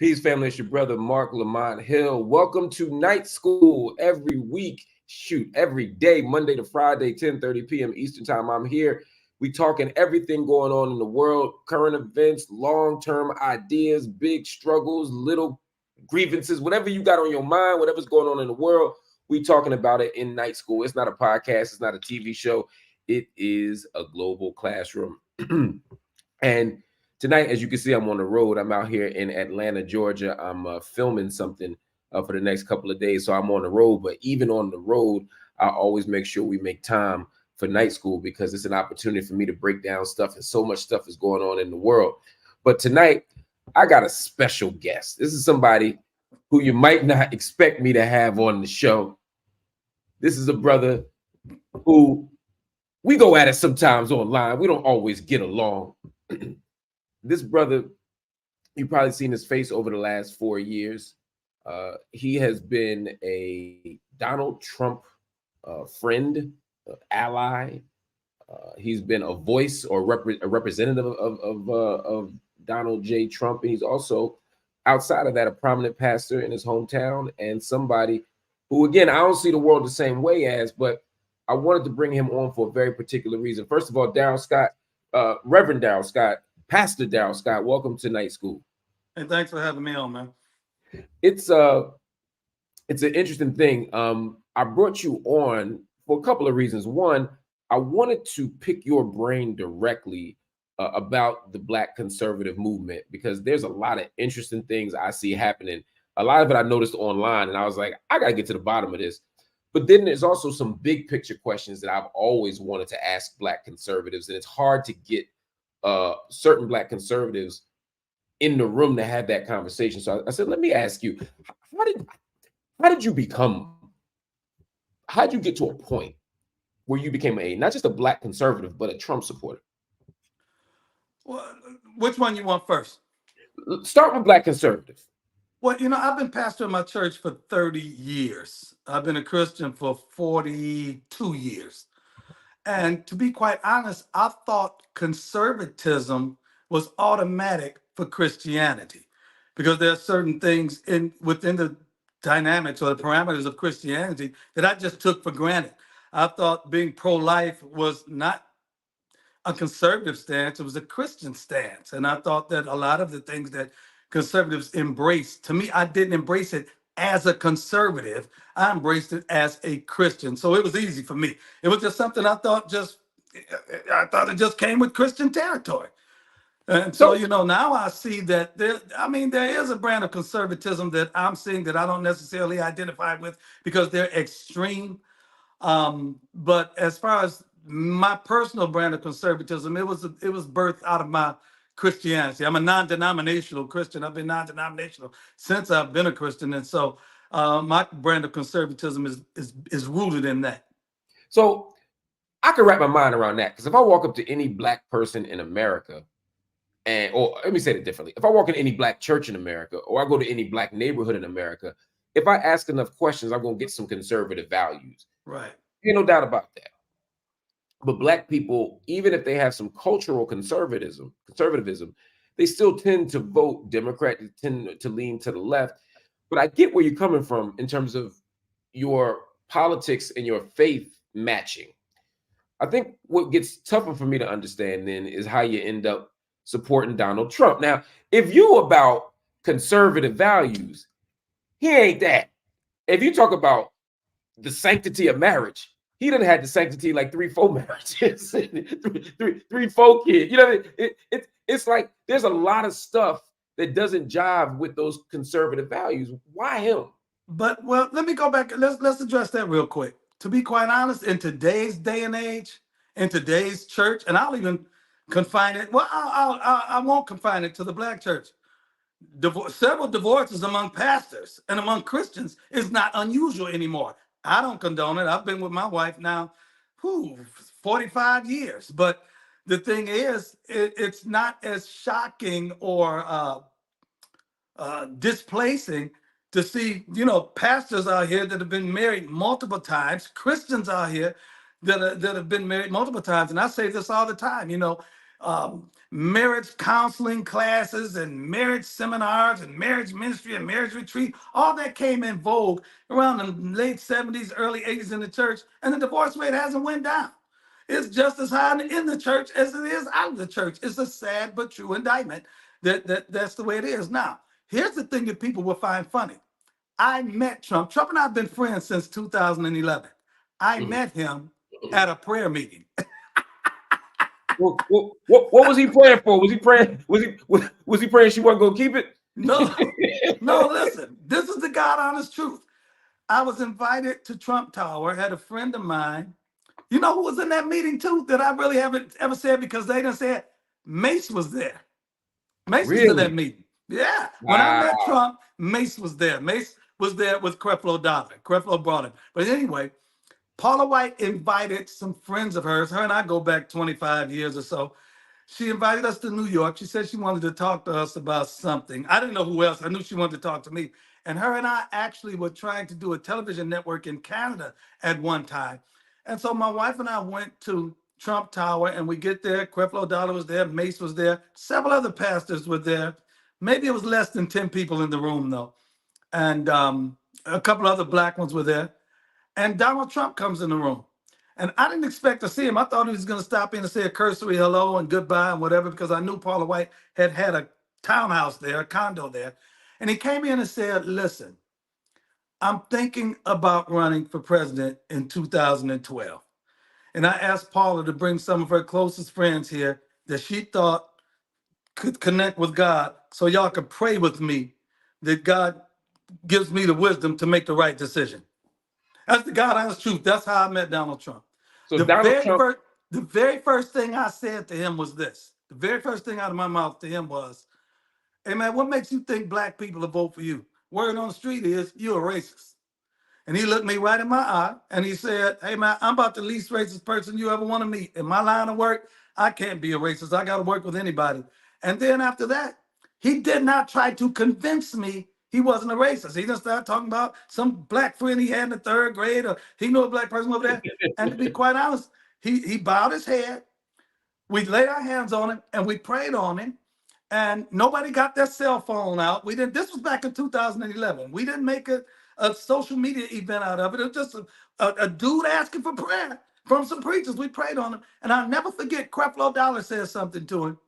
Peace, family. It's your brother, Marc Lamont Hill. Welcome to Night School every week. Shoot, every day, Monday to Friday, 10:30 p.m. Eastern Time. I'm here. We talking everything going on in the world, current events, long-term ideas, big struggles, little grievances, whatever you got on your mind, whatever's going on in the world, we talking about it in Night School. It's not a podcast. It's not a TV show. It is a global classroom. And tonight, as you can see, I'm on the road. I'm out here in Atlanta, Georgia. I'm filming something for the next couple of days. So I'm on the road. But even on the road, I always make sure we make time for Night School because it's an opportunity for me to break down stuff. And so much stuff is going on in the world. But tonight, I got a special guest. This is somebody who you might not expect me to have on the show. This is a brother who we go at it sometimes online. We don't always get along. This brother, you've probably seen his face over the last 4 years. He has been a Donald Trump friend, ally. He's been a voice or a representative of Donald J. Trump. And he's also, outside of that, a prominent pastor in his hometown and somebody who, again, I don't see the world the same way as, but I wanted to bring him on for a very particular reason. First of all, Daryl Scott, Reverend Daryl Scott, Pastor Daryl Scott, welcome to Night School. And thanks for having me on, man. It's an interesting thing. I brought you on for a couple of reasons. One, I wanted to pick your brain directly about the Black conservative movement because there's a lot of interesting things I see happening. A lot of it I noticed online, and I was like, I got to get to the bottom of this. But then there's also some big picture questions that I've always wanted to ask Black conservatives, and it's hard to get certain Black conservatives in the room to have that conversation. So I said, let me ask you, how did you get to a point where you became not just a Black conservative, but a Trump supporter? Well, which one you want first? Start with Black conservative. Well, I've been pastor in my church for 30 years. I've been a Christian for 42 years. And to be quite honest, I thought conservatism was automatic for Christianity because there are certain things within the dynamics or the parameters of Christianity that I just took for granted. I thought being pro-life was not a conservative stance, it was a Christian stance. And I thought that a lot of the things that conservatives embrace, to me, I didn't embrace it as a conservative. I embraced it as a Christian. So it was easy for me. It was just something I thought it just came with Christian territory. And so, now I see that there is a brand of conservatism that I'm seeing that I don't necessarily identify with because they're extreme. But as far as my personal brand of conservatism, it was birthed out of my Christianity. I'm a non-denominational Christian. I've been non-denominational since I've been a Christian. And so my brand of conservatism is rooted in that. So I can wrap my mind around that because if I walk up to any Black person in America, or let me say it differently, if I walk in any Black church in America, or I go to any Black neighborhood in America, if I ask enough questions, I'm going to get some conservative values. Right. Ain't no doubt about that. But Black people, even if they have some cultural conservatism, they still tend to vote Democrat, they tend to lean to the left. But I get where you're coming from in terms of your politics and your faith matching. I think what gets tougher for me to understand then is how you end up supporting Donald Trump. Now, if you about conservative values, he ain't that. If you talk about the sanctity of marriage, he done had the sanctity like 3-4 marriages, 3-4 kids. It's like there's a lot of stuff that doesn't jive with those conservative values. Why him? But let me go back. Let's address that real quick. To be quite honest, in today's day and age, in today's church, and I'll even confine it. Well, I won't confine it to the Black church. Several divorces among pastors and among Christians is not unusual anymore. I don't condone it. I've been with my wife now, 45 years. But the thing is, it's not as shocking or displacing to see, pastors out here that have been married multiple times, Christians out here that have been married multiple times. And I say this all the time, marriage counseling classes and marriage seminars and marriage ministry and marriage retreat. All that came in vogue around the late 70s, early 80s in the church, and the divorce rate hasn't went down. It's just as high in the church as it is out of the church. It's a sad but true indictment that's the way it is. Now, here's the thing that people will find funny. I met Trump. Trump and I have been friends since 2011. I met him at a prayer meeting. What was he praying for? Was he praying? Was he praying she wasn't gonna keep it? No, listen. This is the God honest truth. I was invited to Trump Tower. Had a friend of mine. You know who was in that meeting too? That I really haven't ever said because they didn't say it. Mace was there. Mace was in that meeting. Yeah. Wow. When I met Trump, Mace was there. Mace was there with Creflo Dollar. Creflo brought him. But anyway, Paula White invited some friends of hers. Her and I go back 25 years or so. She invited us to New York. She said she wanted to talk to us about something. I didn't know who else. I knew she wanted to talk to me. And her and I actually were trying to do a television network in Canada at one time. And so my wife and I went to Trump Tower, and we get there. Creflo Dollar was there. Mace was there. Several other pastors were there. Maybe it was less than 10 people in the room, though. And a couple other black ones were there. And Donald Trump comes in the room. And I didn't expect to see him. I thought he was going to stop in and say a cursory hello and goodbye and whatever, because I knew Paula White had a townhouse there, a condo there. And he came in and said, listen, I'm thinking about running for president in 2012. And I asked Paula to bring some of her closest friends here that she thought could connect with God so y'all could pray with me that God gives me the wisdom to make the right decision. That's the God honest truth. That's how I met Donald Trump. So the very first thing I said to him was this. The very first thing out of my mouth to him was, hey man, what makes you think black people will vote for you? Word on the street is you're a racist. And he looked me right in my eye and he said, hey man, I'm about the least racist person you ever want to meet. In my line of work, I can't be a racist. I got to work with anybody. And then after that, he did not try to convince me he wasn't a racist. He just started talking about some black friend he had in the third grade, or he knew a black person over there. And to be quite honest, he bowed his head. We laid our hands on him and we prayed on him. And nobody got their cell phone out. We didn't. This was back in 2011. We didn't make a social media event out of it. It was just a dude asking for prayer from some preachers. We prayed on him. And I'll never forget, Creflo Dollar said something to him.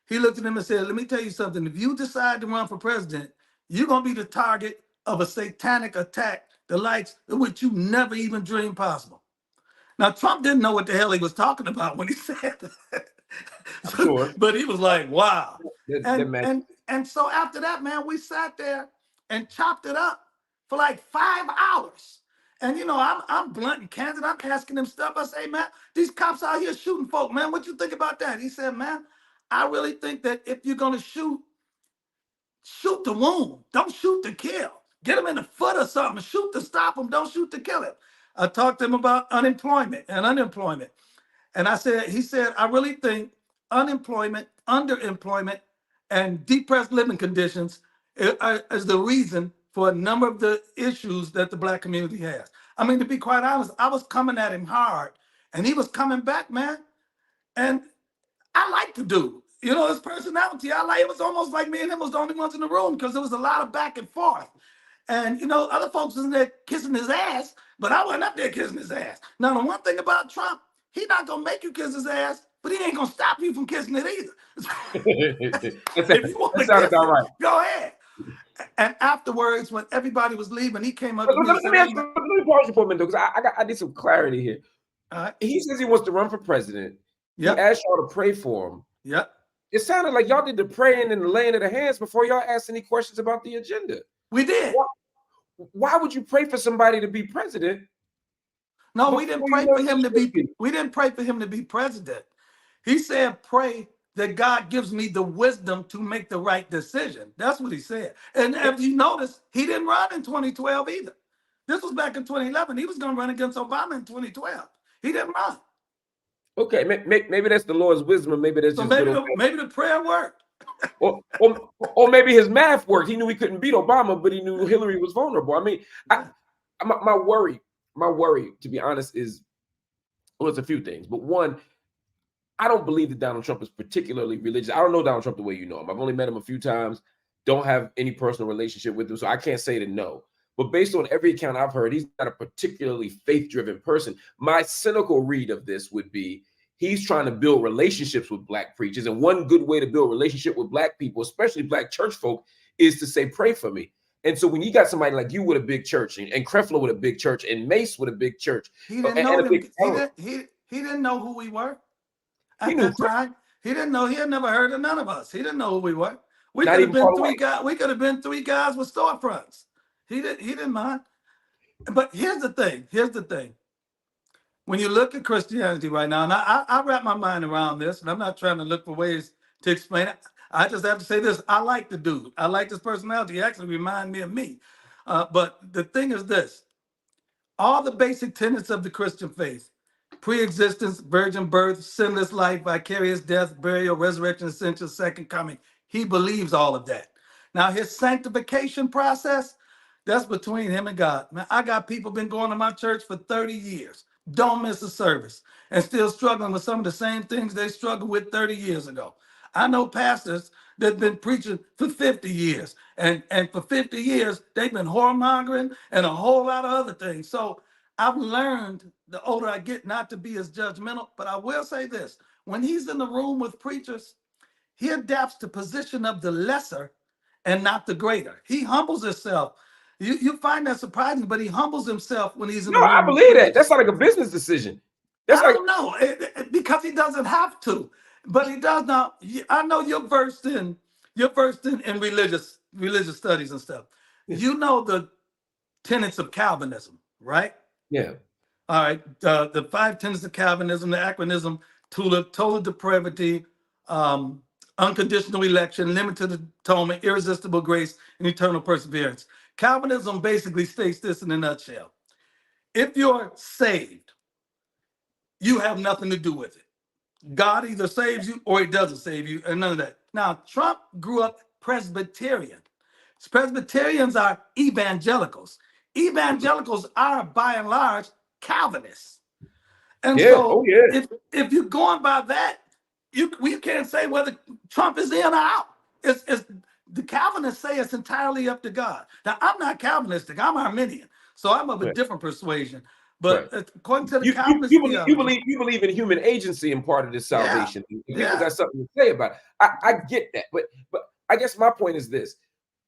He looked at him and said, let me tell you something. If you decide to run for president, you're going to be the target of a satanic attack, the likes of which you never even dreamed possible. Now, Trump didn't know what the hell he was talking about when he said that. Sure. But he was like, wow. And so after that, man, we sat there and chopped it up for like 5 hours. And, you know, I'm blunt and candid. I'm asking him stuff. I say, man, these cops out here shooting folk, man. What you think about that? He said, man, I really think that if you're going to shoot the wound. Don't shoot to kill. Get him in the foot or something. Shoot to stop him. Don't shoot to kill him. I talked to him about unemployment. And he said, I really think unemployment, underemployment, and depressed living conditions is the reason for a number of the issues that the black community has. I mean, to be quite honest, I was coming at him hard and he was coming back, man. And I like the dude. You know, his personality, it was almost like me and him was the only ones in the room because there was a lot of back and forth. And, you know, other folks was in there kissing his ass, but I wasn't up there kissing his ass. Now, the one thing about Trump, he's not going to make you kiss his ass, but he ain't going to stop you from kissing it either. If you want to kiss it, right. Go ahead. And afterwards, when everybody was leaving, he came up to me and said, let me pause you for a minute, because I need some clarity here. He says he wants to run for president. Yep. He asked y'all to pray for him. Yep. It sounded like y'all did the praying and the laying of the hands before y'all asked any questions about the agenda. We did. Why would you pray for somebody to be president? No, we didn't pray for him to be. We didn't pray for him to be president. He said, "Pray that God gives me the wisdom to make the right decision." That's what he said. And if you notice, he didn't run in 2012 either. This was back in 2011. He was going to run against Obama in 2012. He didn't run. Okay, maybe that's the Lord's wisdom, or maybe that's so maybe the prayer worked. or maybe his math worked. He knew he couldn't beat Obama, but he knew Hillary was vulnerable. I mean, my worry, to be honest, is, well, it's a few things. But one, I don't believe that Donald Trump is particularly religious. I don't know Donald Trump the way you know him. I've only met him a few times, don't have any personal relationship with him, so I can't say to no. But based on every account I've heard, he's not a particularly faith-driven person. My cynical read of this would be he's trying to build relationships with Black preachers. And one good way to build relationship with Black people, especially Black church folk, is to say, pray for me. And so when you got somebody like you with a big church and Creflo with a big church and Mace with a big church, he didn't know them. He didn't know who we were at that time. He didn't know. He had never heard of none of us. He didn't know who we were. We could have been three guys. We could have been three guys with storefronts. He didn't mind. But here's the thing. When you look at Christianity right now, and I wrap my mind around this, and I'm not trying to look for ways to explain it. I just have to say this. I like the dude. I like his personality. He actually reminds me of me. But the thing is this. All the basic tenets of the Christian faith, pre-existence, virgin birth, sinless life, vicarious death, burial, resurrection, ascension, second coming. He believes all of that. Now, his sanctification process, that's between him and God. Man, I got people been going to my church for 30 years. Don't miss a service. And still struggling with some of the same things they struggled with 30 years ago. I know pastors that have been preaching for 50 years. And for 50 years, they've been whoremongering and a whole lot of other things. So I've learned, the older I get, not to be as judgmental. But I will say this. When he's in the room with preachers, he adapts to position of the lesser and not the greater. He humbles himself. You find that surprising, but he humbles himself when he's in the room. I believe that. That's not like a business decision. That's I don't know, because he doesn't have to. But he does now. I know you're versed in religious studies and stuff. Yeah. You know the tenets of Calvinism, right? Yeah. All right. The 5 tenets of Calvinism, the acronym TULIP: total depravity, unconditional election, limited atonement, irresistible grace, and eternal perseverance. Calvinism basically states this in a nutshell. If you're saved, you have nothing to do with it. God either saves you or he doesn't save you, and none of that. Now, Trump grew up Presbyterian. Presbyterians are evangelicals. Evangelicals are, by and large, Calvinists. And if you're going by that, we can't say whether Trump is in or out. It's the Calvinists say it's entirely up to God. Now, I'm not Calvinistic. I'm Arminian, so I'm of a different persuasion. But according to the Calvinist you believe in human agency in part of this salvation. Yeah. People got something to say about it. I get that, but I guess my point is this: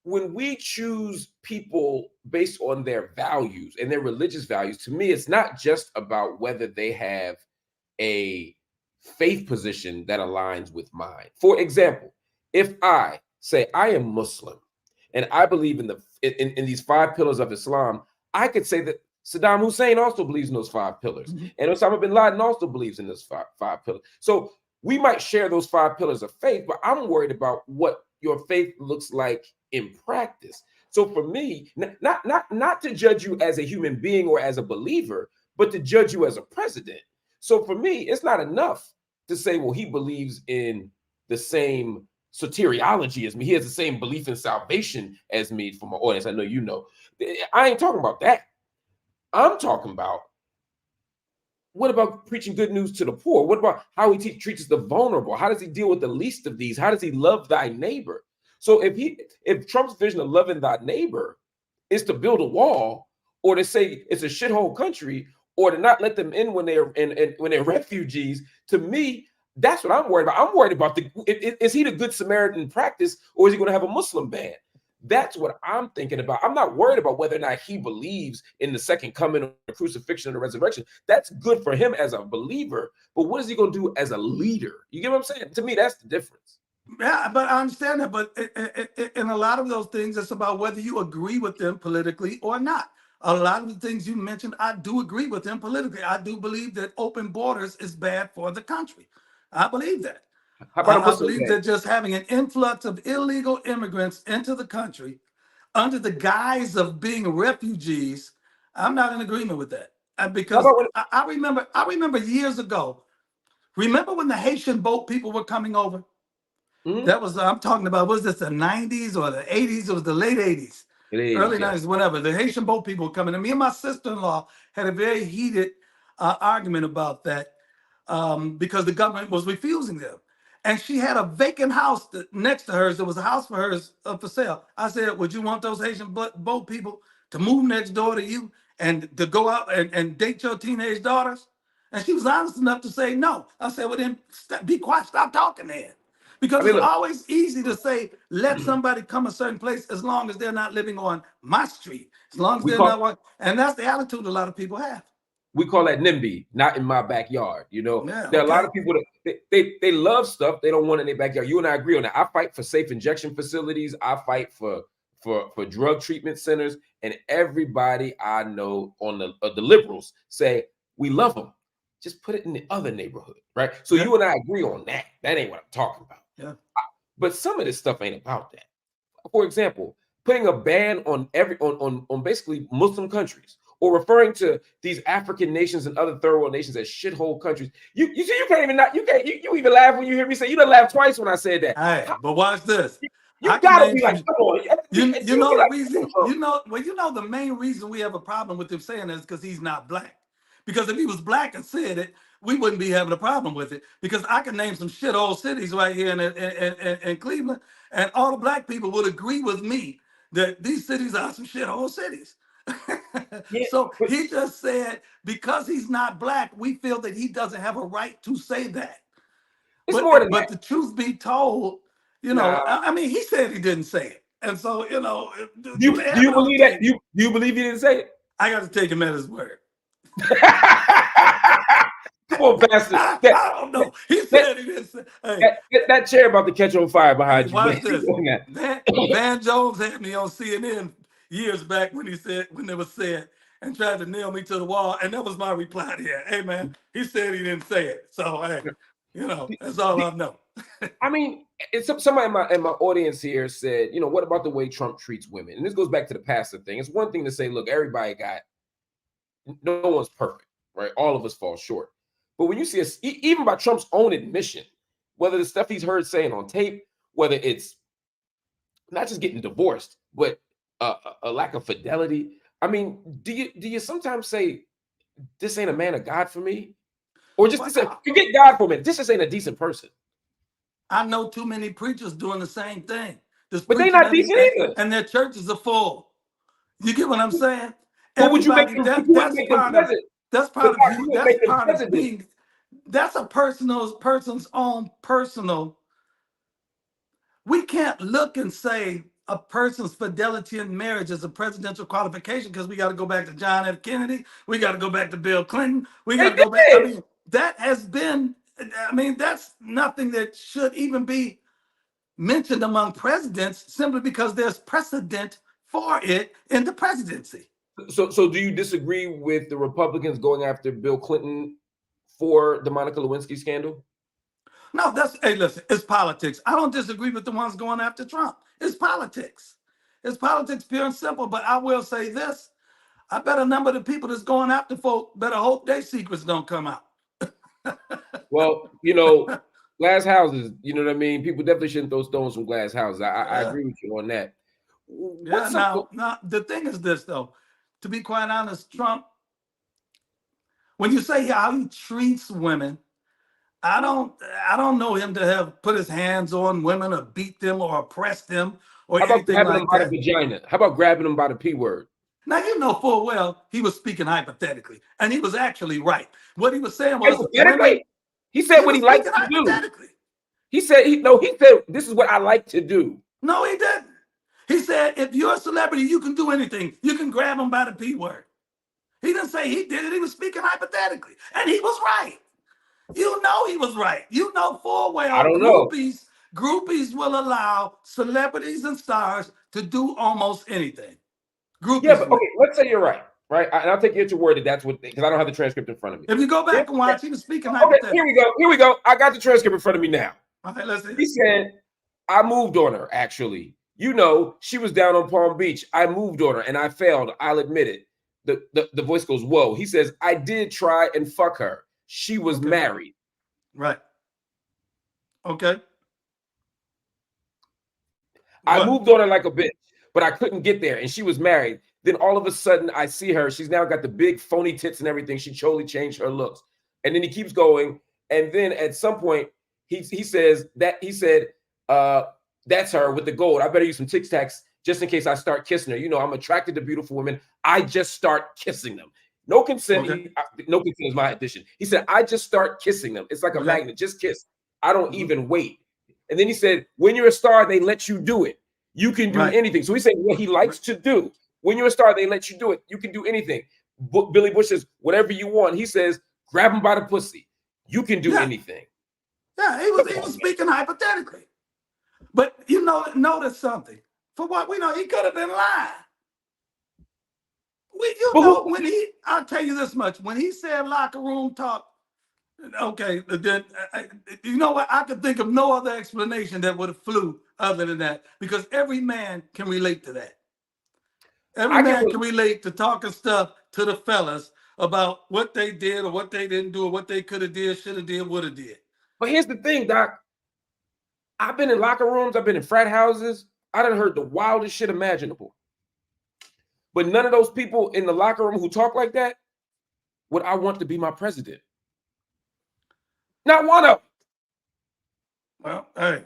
when we choose people based on their values and their religious values, to me, it's not just about whether they have a faith position that aligns with mine. For example, if I say I am Muslim and I believe in these 5 pillars of Islam, I could say that Saddam Hussein also believes in those 5 pillars. Mm-hmm. And Osama bin Laden also believes in those five pillars. So we might share those 5 pillars of faith, but I'm worried about what your faith looks like in practice. So for me, not to judge you as a human being or as a believer, but to judge you as a president. So for me, it's not enough to say, well, he believes in the same soteriology as me. He has the same belief in salvation as me. For my audience, I know you know. I ain't talking about that. I'm talking about, what about preaching good news to the poor? What about how he treats the vulnerable? How does he deal with the least of these? How does he love thy neighbor? So if Trump's vision of loving thy neighbor is to build a wall, or to say it's a shithole country, or to not let them in when they're refugees, to me, that's what I'm worried about. I'm worried about is he the good Samaritan practice, or is he going to have a Muslim ban? That's what I'm thinking about. I'm not worried about whether or not he believes in the second coming, or the crucifixion, or the resurrection. That's good for him as a believer. But what is he going to do as a leader? You get what I'm saying? To me, that's the difference. Yeah, but I understand that. But in a lot of those things, it's about whether you agree with them politically or not. A lot of the things you mentioned, I do agree with them politically. I do believe that open borders is bad for the country. I believe that. How about I believe that just having an influx of illegal immigrants into the country under the guise of being refugees, I'm not in agreement with that. Because I remember years ago, remember when the Haitian boat people were coming over? Mm-hmm. That was, I'm talking about, was this the 90s or the 80s? It was the late 80s. Early 90s, whatever. The Haitian boat people were coming. And me and my sister-in-law had a very heated argument about that. because the government was refusing them. And she had a vacant house next to hers. There was a house for hers for sale. I said, would you want those Haitian boat people to move next door to you and to go out and date your teenage daughters? And she was honest enough to say no. I said, well, then be quiet, stop talking then. Because it's always easy to say, let somebody come a certain place as long as they're not living on my street, as long as they're not, and that's the attitude a lot of people have. We call that NIMBY, not in my backyard. You know, yeah, there are a lot of people that they love stuff they don't want in their backyard. You and I agree on that. I fight for safe injection facilities. I fight for drug treatment centers, and everybody I know on the liberals say we love them. Just put it in the other neighborhood, right? So you and I agree on that. That ain't what I'm talking about. Yeah. But some of this stuff ain't about that. For example, putting a ban on on basically Muslim countries, or referring to these African nations and other third world nations as shithole countries. You see, you can't even you even laugh when you hear me say. You done laughed twice when I said that. Hey, but watch this. You gotta be like, come on. You know the reason. You know the main reason we have a problem with him saying this is because he's not black. Because if he was black and said it, we wouldn't be having a problem with it. Because I can name some shithole cities right here in Cleveland, and all the black people would agree with me that these cities are some shithole cities. So he just said, because he's not black, we feel that he doesn't have a right to say that. It's more than but the truth be told, you know, I mean, he said he didn't say it. And so, you know, do you believe that? Do you believe he didn't say it? I got to take him at his word. Come on, Pastor. I don't know. He said he didn't say. Hey, that chair about to catch on fire behind you. Watch this. Van Jones had me on CNN years back when it was said, and tried to nail me to the wall, and that was my reply to him. Hey, man, he said he didn't say it. So, hey, you know, that's all I know. I mean, somebody in my audience here said, you know, what about the way Trump treats women? And this goes back to the pastor thing. It's one thing to say, look, no one's perfect, right? All of us fall short. But when you see us, even by Trump's own admission, whether the stuff he's heard saying on tape, whether it's not just getting divorced, but a lack of fidelity. I mean, do you sometimes say, this ain't a man of God for me? Or just to say, forget God for a minute, this just ain't a decent person. I know too many preachers doing the same thing. But they're not decent either. And their churches are full. You get what I'm saying? What would you make them? That's a person's own personal. We can't look and say a person's fidelity in marriage is a presidential qualification because we got to go back to John F. Kennedy. We got to go back to Bill Clinton. We got to go back. I mean, that has been, I mean, that's nothing that should even be mentioned among presidents simply because there's precedent for it in the presidency. So do you disagree with the Republicans going after Bill Clinton for the Monica Lewinsky scandal? No, hey, listen, it's politics. I don't disagree with the ones going after Trump. It's politics. It's politics, pure and simple. But I will say this. I bet a number of the people that's going after folk better hope their secrets don't come out. Well, you know, glass houses, you know what I mean? People definitely shouldn't throw stones from glass houses. I agree with you on that. Now, the thing is this, though. To be quite honest, Trump, when you say how he treats women, I don't know him to have put his hands on women or beat them or oppress them or anything like that. How about grabbing them by the vagina? How about grabbing them by the P word? Now, you know full well he was speaking hypothetically, and he was actually right. What he was saying was hypothetically. He said what he likes to do. He said this is what I like to do. No, he didn't. He said if you're a celebrity, you can do anything. You can grab them by the P word. He didn't say he did it. He was speaking hypothetically, and he was right. You know he was right. You know full well I don't know. Groupies will allow celebrities and stars to do almost anything. Groupies. Yeah, but okay, let's say you're right, right? And I'll take you at your word that that's what, because I don't have the transcript in front of me. If you go back and watch, he was speaking hypothetically. Here we go. I got the transcript in front of me now. Okay, let's see. He said, I moved on her, actually. You know, she was down on Palm Beach. I moved on her and I failed. I'll admit it. The voice goes, whoa. He says, I did try and fuck her. She was married. Right. Okay. I moved on her like a bitch, but I couldn't get there. And she was married. Then all of a sudden I see her. She's now got the big phony tits and everything. She totally changed her looks. And then he keeps going. And then at some point, he said, that's her with the gold. I better use some Tic Tacs just in case I start kissing her. You know, I'm attracted to beautiful women. I just start kissing them. No consent. Okay. No consent is my addition. He said, I just start kissing them. It's like a magnet. Just kiss. I don't even wait. And then he said, when you're a star, they let you do it. You can do anything. So he said what he likes to do. When you're a star, they let you do it. You can do anything. Billy Bush says, whatever you want. He says, grab him by the pussy. You can do anything. Yeah, he was speaking hypothetically. But you know, notice something. For what we know, he could have been lying. I'll tell you this much. When he said locker room talk, okay, then you know what? I could think of no other explanation that would have flew other than that, because every man can relate to that. Every man can relate to talking stuff to the fellas about what they did or what they didn't do or what they could have did, should have did, would have did. But here's the thing, Doc. I've been in locker rooms. I've been in frat houses. I done heard the wildest shit imaginable. But none of those people in the locker room who talk like that would I want to be my president. Not one of them. Well, hey,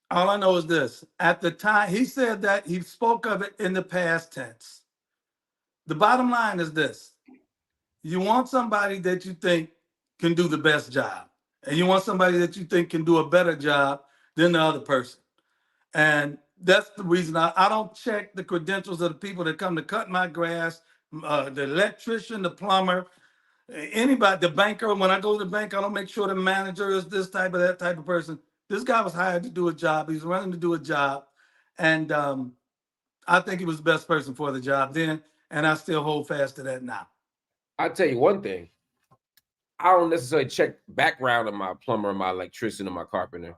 all I know is this. At the time, he said that he spoke of it in the past tense. The bottom line is this. You want somebody that you think can do the best job. And you want somebody that you think can do a better job than the other person. And that's the reason I don't check the credentials of the people that come to cut my grass, the electrician, the plumber, anybody, the banker. When I go to the bank, I don't make sure the manager is this type of that type of person. This guy was hired to do a job. He's running to do a job. And I think he was the best person for the job then. And I still hold fast to that now. I'll tell you one thing. I don't necessarily check background of my plumber, my electrician, or my carpenter.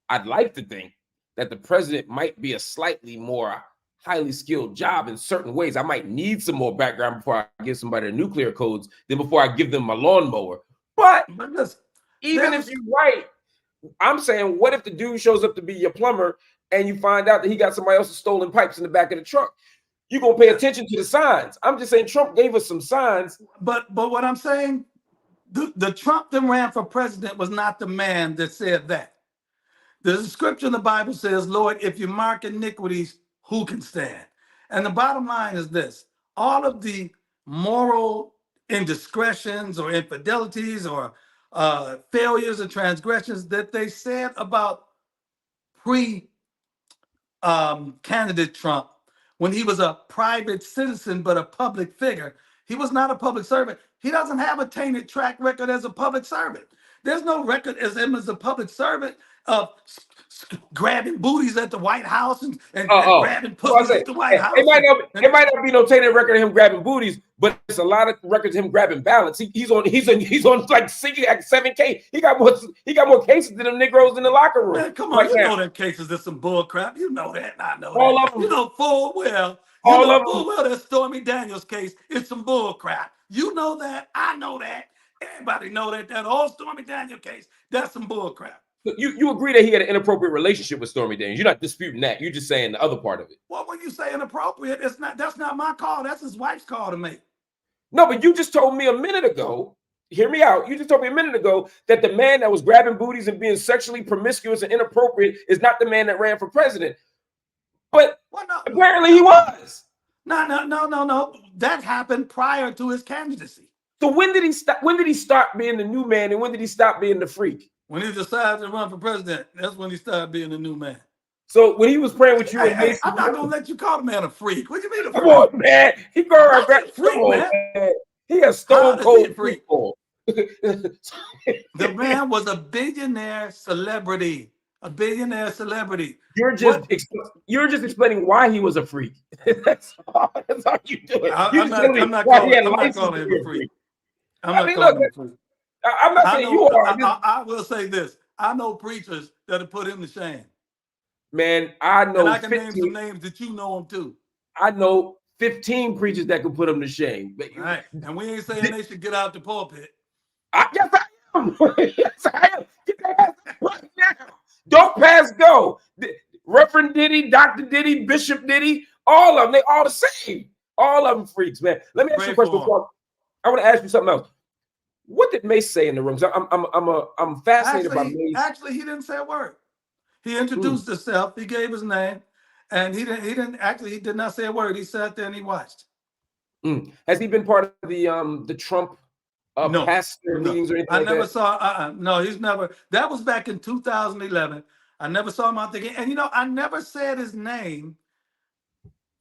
I'd like to think that the president might be a slightly more highly skilled job in certain ways. I might need some more background before I give somebody the nuclear codes than before I give them my lawnmower. But listen, even if you're right, I'm saying, what if the dude shows up to be your plumber and you find out that he got somebody else's stolen pipes in the back of the truck? You're going to pay attention to the signs. I'm just saying Trump gave us some signs. But what I'm saying, the Trump that ran for president was not the man that said that. The scripture in the Bible says, Lord, if you mark iniquities, who can stand? And the bottom line is this. All of the moral indiscretions or infidelities or failures or transgressions that they said about pre-candidate Trump, when he was a private citizen but a public figure, he was not a public servant. He doesn't have a tainted track record as a public servant. There's no record as him as a public servant of grabbing booties at the White House and grabbing pussies at the White House. It might not be no tainted record of him grabbing booties, but it's a lot of records of him grabbing ballots. He's on like 7K. He got more cases than them Negroes in the locker room. Man, come on, you know them cases. There's some bull crap. You know that. I know all that. Of them. You know full well. That Stormy Daniels case is some bull crap. You know that. I know that. Everybody know that whole Stormy Daniels case, that's some bull crap. You agree that he had an inappropriate relationship with Stormy Daniels. You're not disputing that. You're just saying the other part of it. Well, when you say inappropriate, that's not my call. That's his wife's call to make. No, but you just told me a minute ago, hear me out. You just told me a minute ago that the man that was grabbing booties and being sexually promiscuous and inappropriate is not the man that ran for president. But apparently he was. No. That happened prior to his candidacy. So when did he stop? When did he start being the new man, and when did he stop being the freak? When he decided to run for president, that's when he started being the new man. So when he was praying with you, I'm not gonna let you call the man a freak. What do you mean a freak? Come on, man. He go around freak, man. He a stone cold freak. The man was a billionaire celebrity. You're just explaining why he was a freak. That's all you do. I'm not calling him a freak. I'm not saying you are. I will say this. I know preachers that have put him to shame. Man, I know. And I can name some names that you know them too. I know 15 preachers that could put him to shame. All right. And we ain't saying they should get out the pulpit. Yes, I am. Yes, I am. Get their ass right now. Don't pass go. Reverend Diddy, Dr. Diddy, Bishop Diddy, all of them, they all the same. All of them freaks, man. Let me ask you a question before. I want to ask you something else. What did Mace say in the room? I'm fascinated by Mace. Actually, he didn't say a word. He Mm. introduced himself. He gave his name, and he did not say a word. He sat there and he watched. Mm. Has he been part of the Trump No, pastor meetings or anything like that? I never saw. No, he's never. That was back in 2011. I never saw him out there. And I never said his name.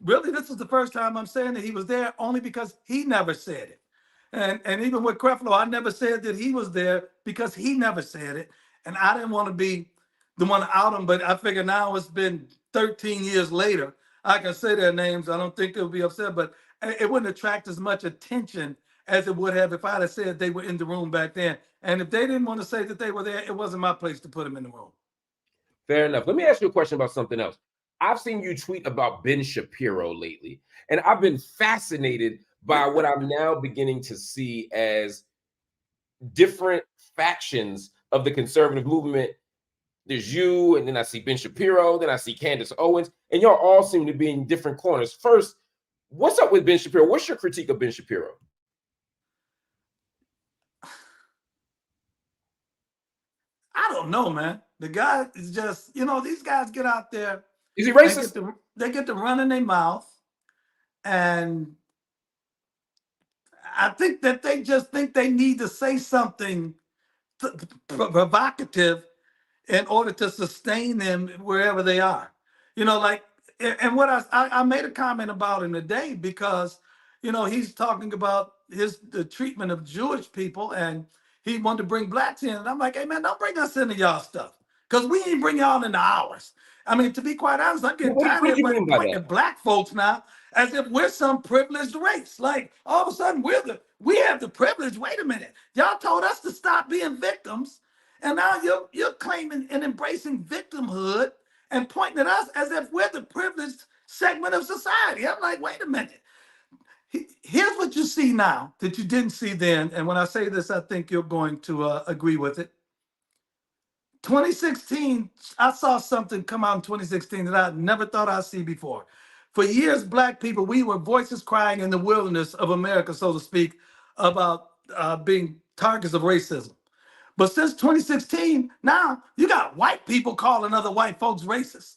Really, this is the first time I'm saying that he was there, only because he never said it. And even with Creflo, I never said that he was there because he never said it. And I didn't want to be the one to out him, but I figure now it's been 13 years later, I can say their names. I don't think they'll be upset, but it wouldn't attract as much attention as it would have if I'd have said they were in the room back then. And if they didn't want to say that they were there, it wasn't my place to put them in the room. Fair enough. Let me ask you a question about something else. I've seen you tweet about Ben Shapiro lately, and I've been fascinated by what I'm now beginning to see as different factions of the conservative movement. There's you, and then I see Ben Shapiro, then I see Candace Owens, and y'all all seem to be in different corners. First, what's up with Ben Shapiro? What's your critique of Ben Shapiro? I don't know, man. The guy is just, these guys get out there. Is he racist? They get to run in their mouth, and I think that they just think they need to say something provocative in order to sustain them wherever they are. And what I made a comment about him today because, he's talking about the treatment of Jewish people, and he wanted to bring blacks in. And I'm like, hey, man, don't bring us into y'all stuff, because we ain't bring y'all into ours. I mean, to be quite honest, I'm getting tired of everybody pointing at black folks now as if we're some privileged race. Like, all of a sudden, we have the privilege. Wait a minute. Y'all told us to stop being victims, and now you're claiming and embracing victimhood and pointing at us as if we're the privileged segment of society. I'm like, wait a minute. Here's what you see now that you didn't see then. And when I say this, I think you're going to agree with it. 2016, I saw something come out in 2016 that I never thought I'd see before. For years, black people, we were voices crying in the wilderness of America, so to speak, about being targets of racism. But since 2016, now you got white people calling other white folks racist.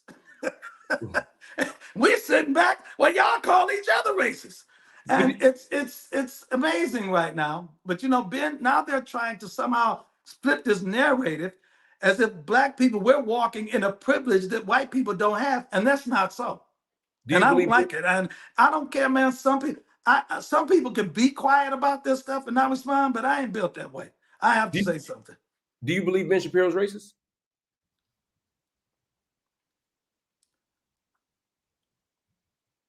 We're sitting back while y'all call each other racist. And it's amazing right now. But Ben, now they're trying to somehow split this narrative as if black people, we're walking in a privilege that white people don't have, and that's not so. And I don't like it. And I don't care, man. Some people can be quiet about this stuff and not respond, but I ain't built that way. I have to say something. Do you believe Ben Shapiro's racist?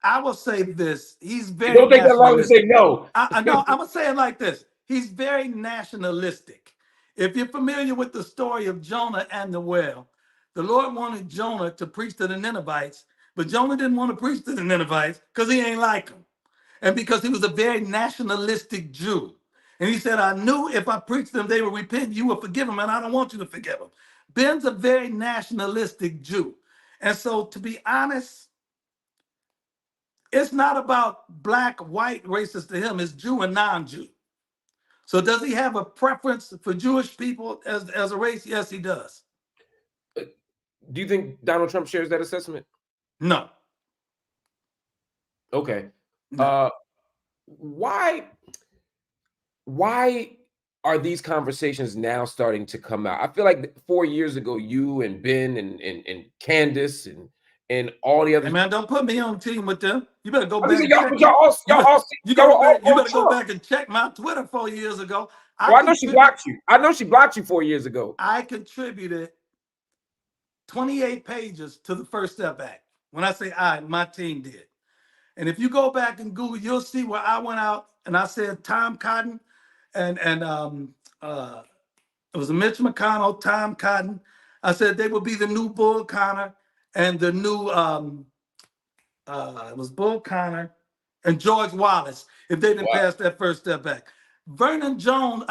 I will say this. He's very Don't take that long to say no. I'm going to say it like this. He's very nationalistic. If you're familiar with the story of Jonah and the whale, the Lord wanted Jonah to preach to the Ninevites, but Jonah didn't want to preach to the Ninevites because he ain't like them. And because he was a very nationalistic Jew. And he said, I knew if I preached them, they would repent, you would forgive them, and I don't want you to forgive them. Ben's a very nationalistic Jew. And so, to be honest, it's not about black, white, racist to him. It's Jew and non-Jew. So does he have a preference for Jewish people as a race? Yes, he does. Do you think Donald Trump shares that assessment? No. Okay. No. Why are these conversations now starting to come out? I feel like 4 years ago, you and Ben and Candace and all the other. Hey man, don't put me on team with them. You better go back. You better go back and check my Twitter 4 years ago. I know she blocked you. I know she blocked you 4 years ago. I contributed 28 pages to the First Step Act. When I say my team did. And if you go back and Google, you'll see where I went out and I said Tom Cotton and it was Mitch McConnell, Tom Cotton. I said they would be the new Bull Connor and the new it was Bull Connor and George Wallace if they didn't pass that First Step Act. Van Jones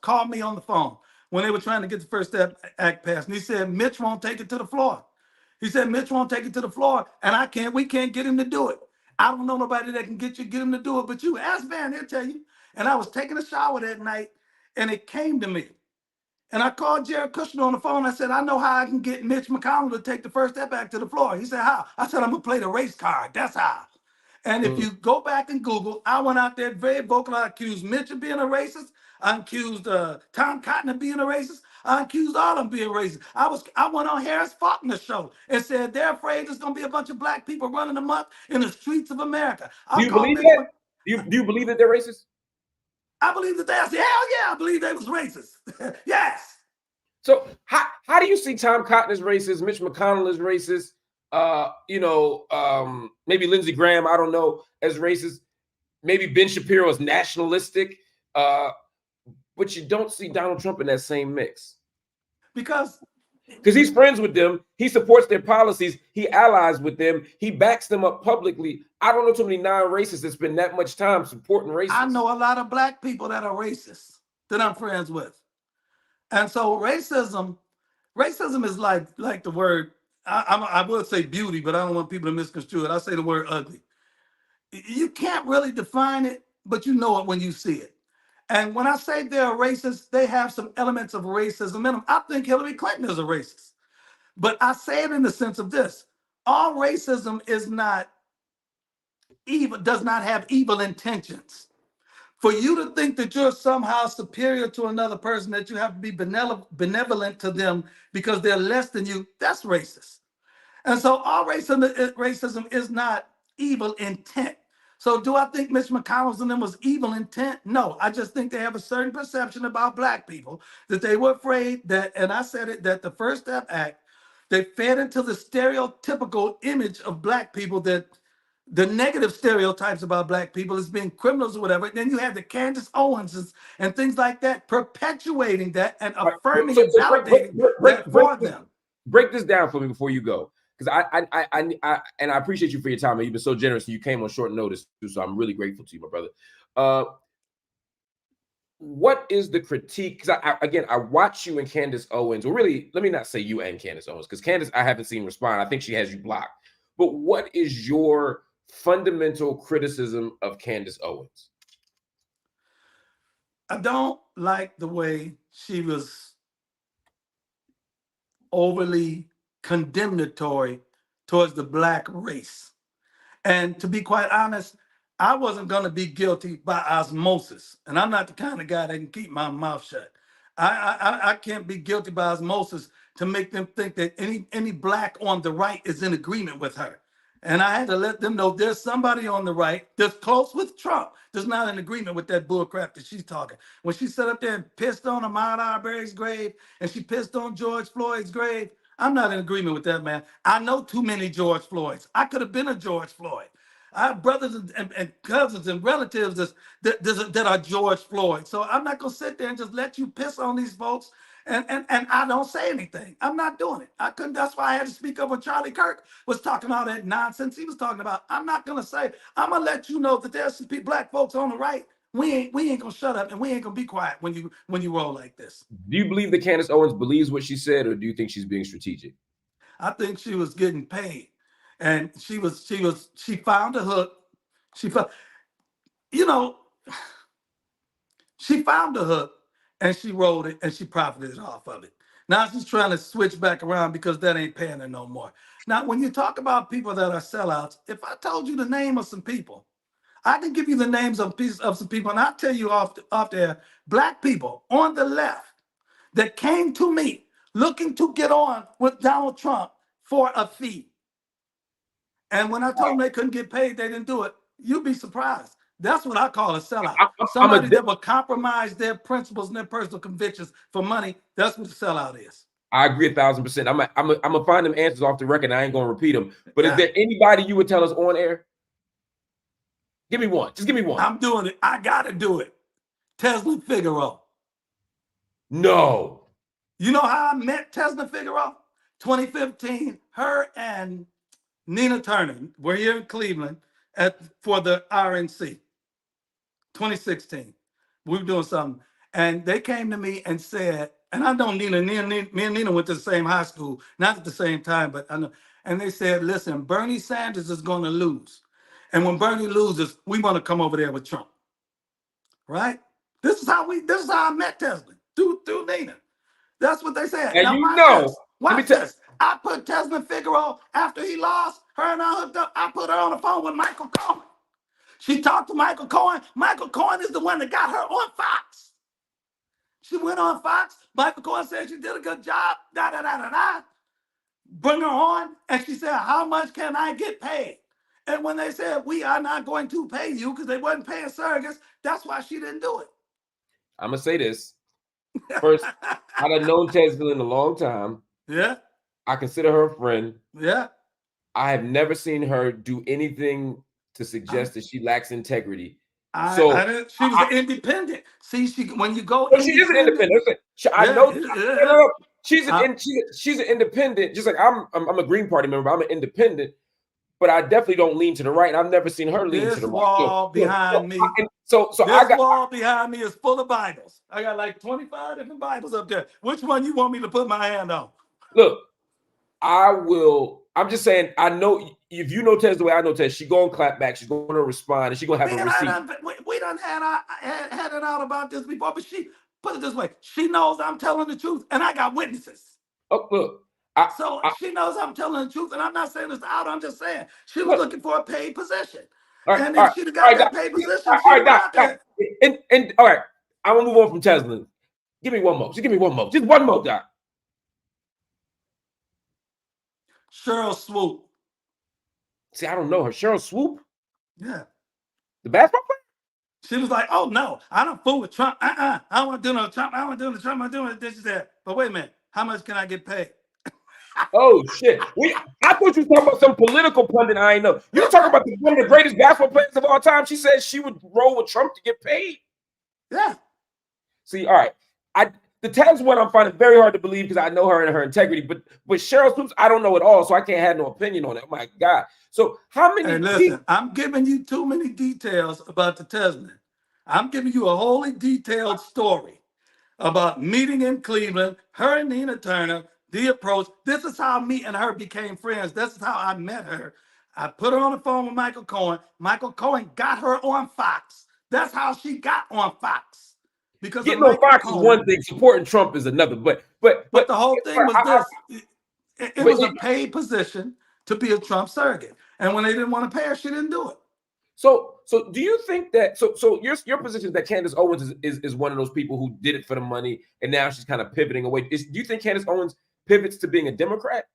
called me on the phone when they were trying to get the First Step Act passed. And he said, Mitch won't take it to the floor. He said, Mitch won't take it to the floor, and we can't get him to do it. I don't know nobody that can get him to do it, but you ask Van, he'll tell you. And I was taking a shower that night, and it came to me. And I called Jared Kushner on the phone. I said, I know how I can get Mitch McConnell to take the first step back to the floor. He said, how? I said, I'm going to play the race card. That's how. And if you go back and Google, I went out there very vocal. I accused Mitch of being a racist. I accused Tom Cotton of being a racist. I accused all of them being racist. I went on Harris Faulkner's show and said they're afraid there's going to be a bunch of black people running amok in the streets of America. Do you believe that? Do you believe that they're racist? I believe that hell yeah, I believe they was racist. Yes. So how do you see Tom Cotton as racist, Mitch McConnell as racist, maybe Lindsey Graham, I don't know, as racist, maybe Ben Shapiro as nationalistic, but you don't see Donald Trump in that same mix? Because he's friends with them, he supports their policies, he allies with them, he backs them up publicly. I don't know too many non-racists that spend that much time supporting racists. I know a lot of black people that are racist that I'm friends with. And so racism is like the word, I would say beauty, but I don't want people to misconstrue it. I say the word ugly. You can't really define it, but you know it when you see it. And when I say they're racist, they have some elements of racism in them. I think Hillary Clinton is a racist. But I say it in the sense of this. All racism is not evil, does not have evil intentions. For you to think that you're somehow superior to another person, that you have to be benevolent to them because they're less than you, that's racist. And so all racism is not evil intent. So do I think Mitch McConnell's and them was evil intent? No, I just think they have a certain perception about black people that they were afraid that, and I said it, that the First Step Act, they fed into the stereotypical image of black people, that the negative stereotypes about black people as being criminals or whatever. And then you have the Candace Owens and things like that, perpetuating that and affirming and validating that for them. Break this down for me before you go, because I appreciate you for your time. You've been so generous, and you came on short notice too, so I'm really grateful to you, my brother. What is the critique? Because I watch you and Candace Owens, or really, let me not say you and Candace Owens, because Candace I haven't seen respond. I think she has you blocked. But what is your fundamental criticism of Candace Owens? I don't like the way she was overly condemnatory towards the black race. And to be quite honest, I wasn't going to be guilty by osmosis. And I'm not the kind of guy that can keep my mouth shut. I can't be guilty by osmosis to make them think that any black on the right is in agreement with her. And I had to let them know there's somebody on the right that's close with Trump that's not in agreement with that bullcrap that she's talking. When she sat up there and pissed on Ahmaud Arbery's grave and she pissed on George Floyd's grave, I'm not in agreement with that, man. I know too many George Floyds. I could have been a George Floyd. I have brothers and cousins and relatives that are George Floyd. So I'm not going to sit there and just let you piss on these folks. And I don't say anything. I'm not doing it. I couldn't. That's why I had to speak up when Charlie Kirk was talking all that nonsense he was talking about. I'm not going to say. I'm going to let you know that there's some black folks on the right. We ain't going to shut up, and we ain't going to be quiet when you roll like this. Do you believe that Candace Owens believes what she said, or do you think she's being strategic? I think she was getting paid. And she found a hook. She found a hook and she rolled it and she profited off of it. Now she's trying to switch back around because that ain't paying her no more. Now, when you talk about people that are sellouts, if I told you the name of some people, I can give you the names of some people, and I'll tell you off there, black people on the left that came to me looking to get on with Donald Trump for a fee. And when I told them they couldn't get paid, they didn't do it. You'd be surprised. That's what I call a sellout. Somebody that will compromise their principles and their personal convictions for money. That's what a sellout is. I agree 1,000%. I'm gonna find them answers off the record. I ain't gonna repeat them. But is there anybody you would tell us on air? Give me one. Just give me one. I'm doing it. I gotta do it. Tesla Figaro. No. You know how I met Tesla Figaro? 2015. Her and Nina Turner were here in Cleveland for the RNC. 2016. We were doing something. And they came to me and said, and I know Nina, me and Nina went to the same high school, not at the same time, but I know. And they said, listen, Bernie Sanders is going to lose. And when Bernie loses, we want to come over there with Trump. Right? This is how I met Tesla through Nina. That's what they said. And Now you watch know, this. Watch this. I put Tesla Figaro after he lost. Her and I hooked up. I put her on the phone with Michael Cohen. She talked to Michael Cohen. Michael Cohen is the one that got her on Fox. She went on Fox. Michael Cohen said she did a good job. Da da da da da. Bring her on, and she said, "How much can I get paid?" And when they said, "We are not going to pay you," because they wasn't paying surrogates, that's why she didn't do it. I'm gonna say this. First, I'd have known Tesla in a long time. Yeah. I consider her a friend. Yeah. I have never seen her do anything to suggest that she lacks integrity. She was independent. See, when you go, she is an independent. I know. She's an independent. Just like I'm a Green Party member. I'm an independent, but I definitely don't lean to the right. I've never seen her lean to the right. This wall behind me. Wall behind me is full of Bibles. I got like 25 different Bibles up there. Which one you want me to put my hand on? Look, I will. I'm just saying. I know if you know Tez the way I know Tez, she's gonna clap back. She's gonna respond, and she's gonna have a receipt. We done had it out about this before, but she put it this way: she knows I'm telling the truth, and I got witnesses. Oh, look. She knows I'm telling the truth, and I'm not saying this out. I'm just saying she was looking for a paid position, and if she'd have got that paid position, she'd got that. And all right, I'm gonna move on from Tesla. Give me one more. Just give me one more. Just one more, Doc. Cheryl Swoop. See, I don't know her. Cheryl Swoop? Yeah. The basketball player? She was like, "Oh no, I don't fool with Trump. I don't want to do no Trump. I don't want to do no Trump. I'm doing this and that." But wait a minute, how much can I get paid? Oh shit! I thought you were talking about some political pundit. I ain't know. You were talking about one of the greatest basketball players of all time. She said she would roll with Trump to get paid. Yeah. See, all right. The Taz one I'm finding very hard to believe because I know her and her integrity. But Cheryl Swoops, I don't know at all, so I can't have no opinion on it. Oh my God! So how many? Hey, listen, I'm giving you too many details about the Tesman. I'm giving you a wholly detailed story about meeting in Cleveland, her and Nina Turner, the approach. This is how me and her became friends. This is how I met her. I put her on the phone with Michael Cohen. Michael Cohen got her on Fox. That's how she got on Fox. Because getting on Fox is one thing, supporting Trump is another. But the whole thing was this. It was a paid position to be a Trump surrogate. And when they didn't want to pay her, she didn't do it. So do you think that so your position is that Candace Owens is one of those people who did it for the money and now she's kind of pivoting away? Do you think Candace Owens pivots to being a Democrat?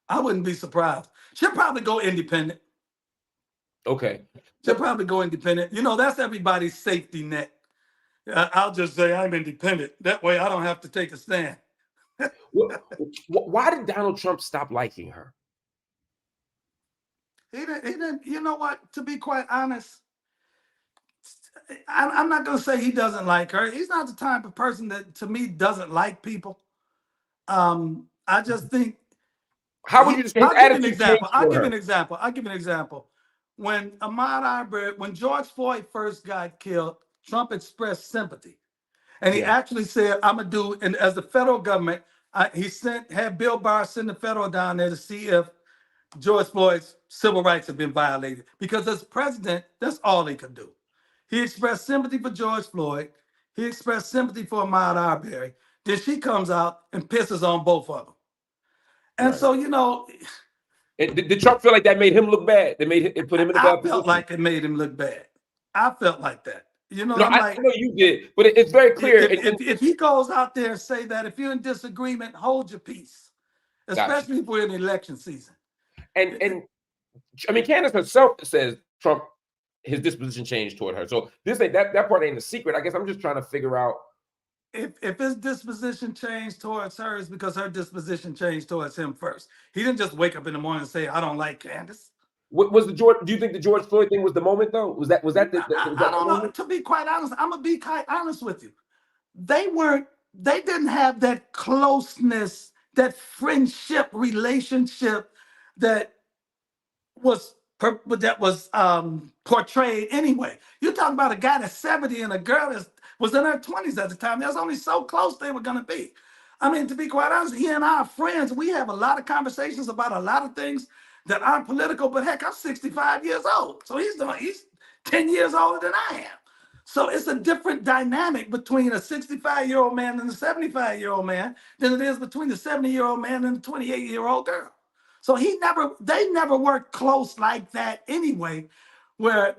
I wouldn't be surprised. She'll probably go independent. Okay. She'll probably go independent. You know, that's everybody's safety net. I'll just say I'm independent. That way I don't have to take a stand. Why did Donald Trump stop liking her? He didn't. You know what? To be quite honest, I'm not going to say he doesn't like her. He's not the type of person that, to me, doesn't like people. I just think. How would you just? I'll give you an example. When Ahmaud Arbery, when George Floyd first got killed, Trump expressed sympathy, and he actually said, "I'm gonna do." And as the federal government, he had Bill Barr send the federal down there to see if George Floyd's civil rights have been violated. Because as president, that's all he could do. He expressed sympathy for George Floyd. He expressed sympathy for Ahmaud Arbery. Then she comes out and pisses on both of them. And so, you know. Did Trump feel like that made him look bad? It put him in a bad position? I felt like it made him look bad. I felt like that. You know, I know you did, but it's very clear. If he goes out there and say that, if you're in disagreement, hold your peace, especially if we're in election season. And I mean, Candace herself says Trump, his disposition changed toward her. So that part ain't a secret. I guess I'm just trying to figure out. If his disposition changed towards her, it's because her disposition changed towards him first. He didn't just wake up in the morning and say, "I don't like Candace." What was do you think the George Floyd thing was the moment though? Was that I don't know. To be quite honest, I'm gonna be quite honest with you. They didn't have that closeness, that friendship relationship that was portrayed anyway. You're talking about a guy that's 70 and a girl that was in her 20s at the time. That's only so close they were gonna be. I mean, to be quite honest, he and I are friends. We have a lot of conversations about a lot of things that aren't political, but heck, I'm 65 years old. So he's 10 years older than I am. So it's a different dynamic between a 65-year-old man and a 75-year-old man than it is between the 70-year-old man and the 28-year-old girl. So they never worked close like that anyway, where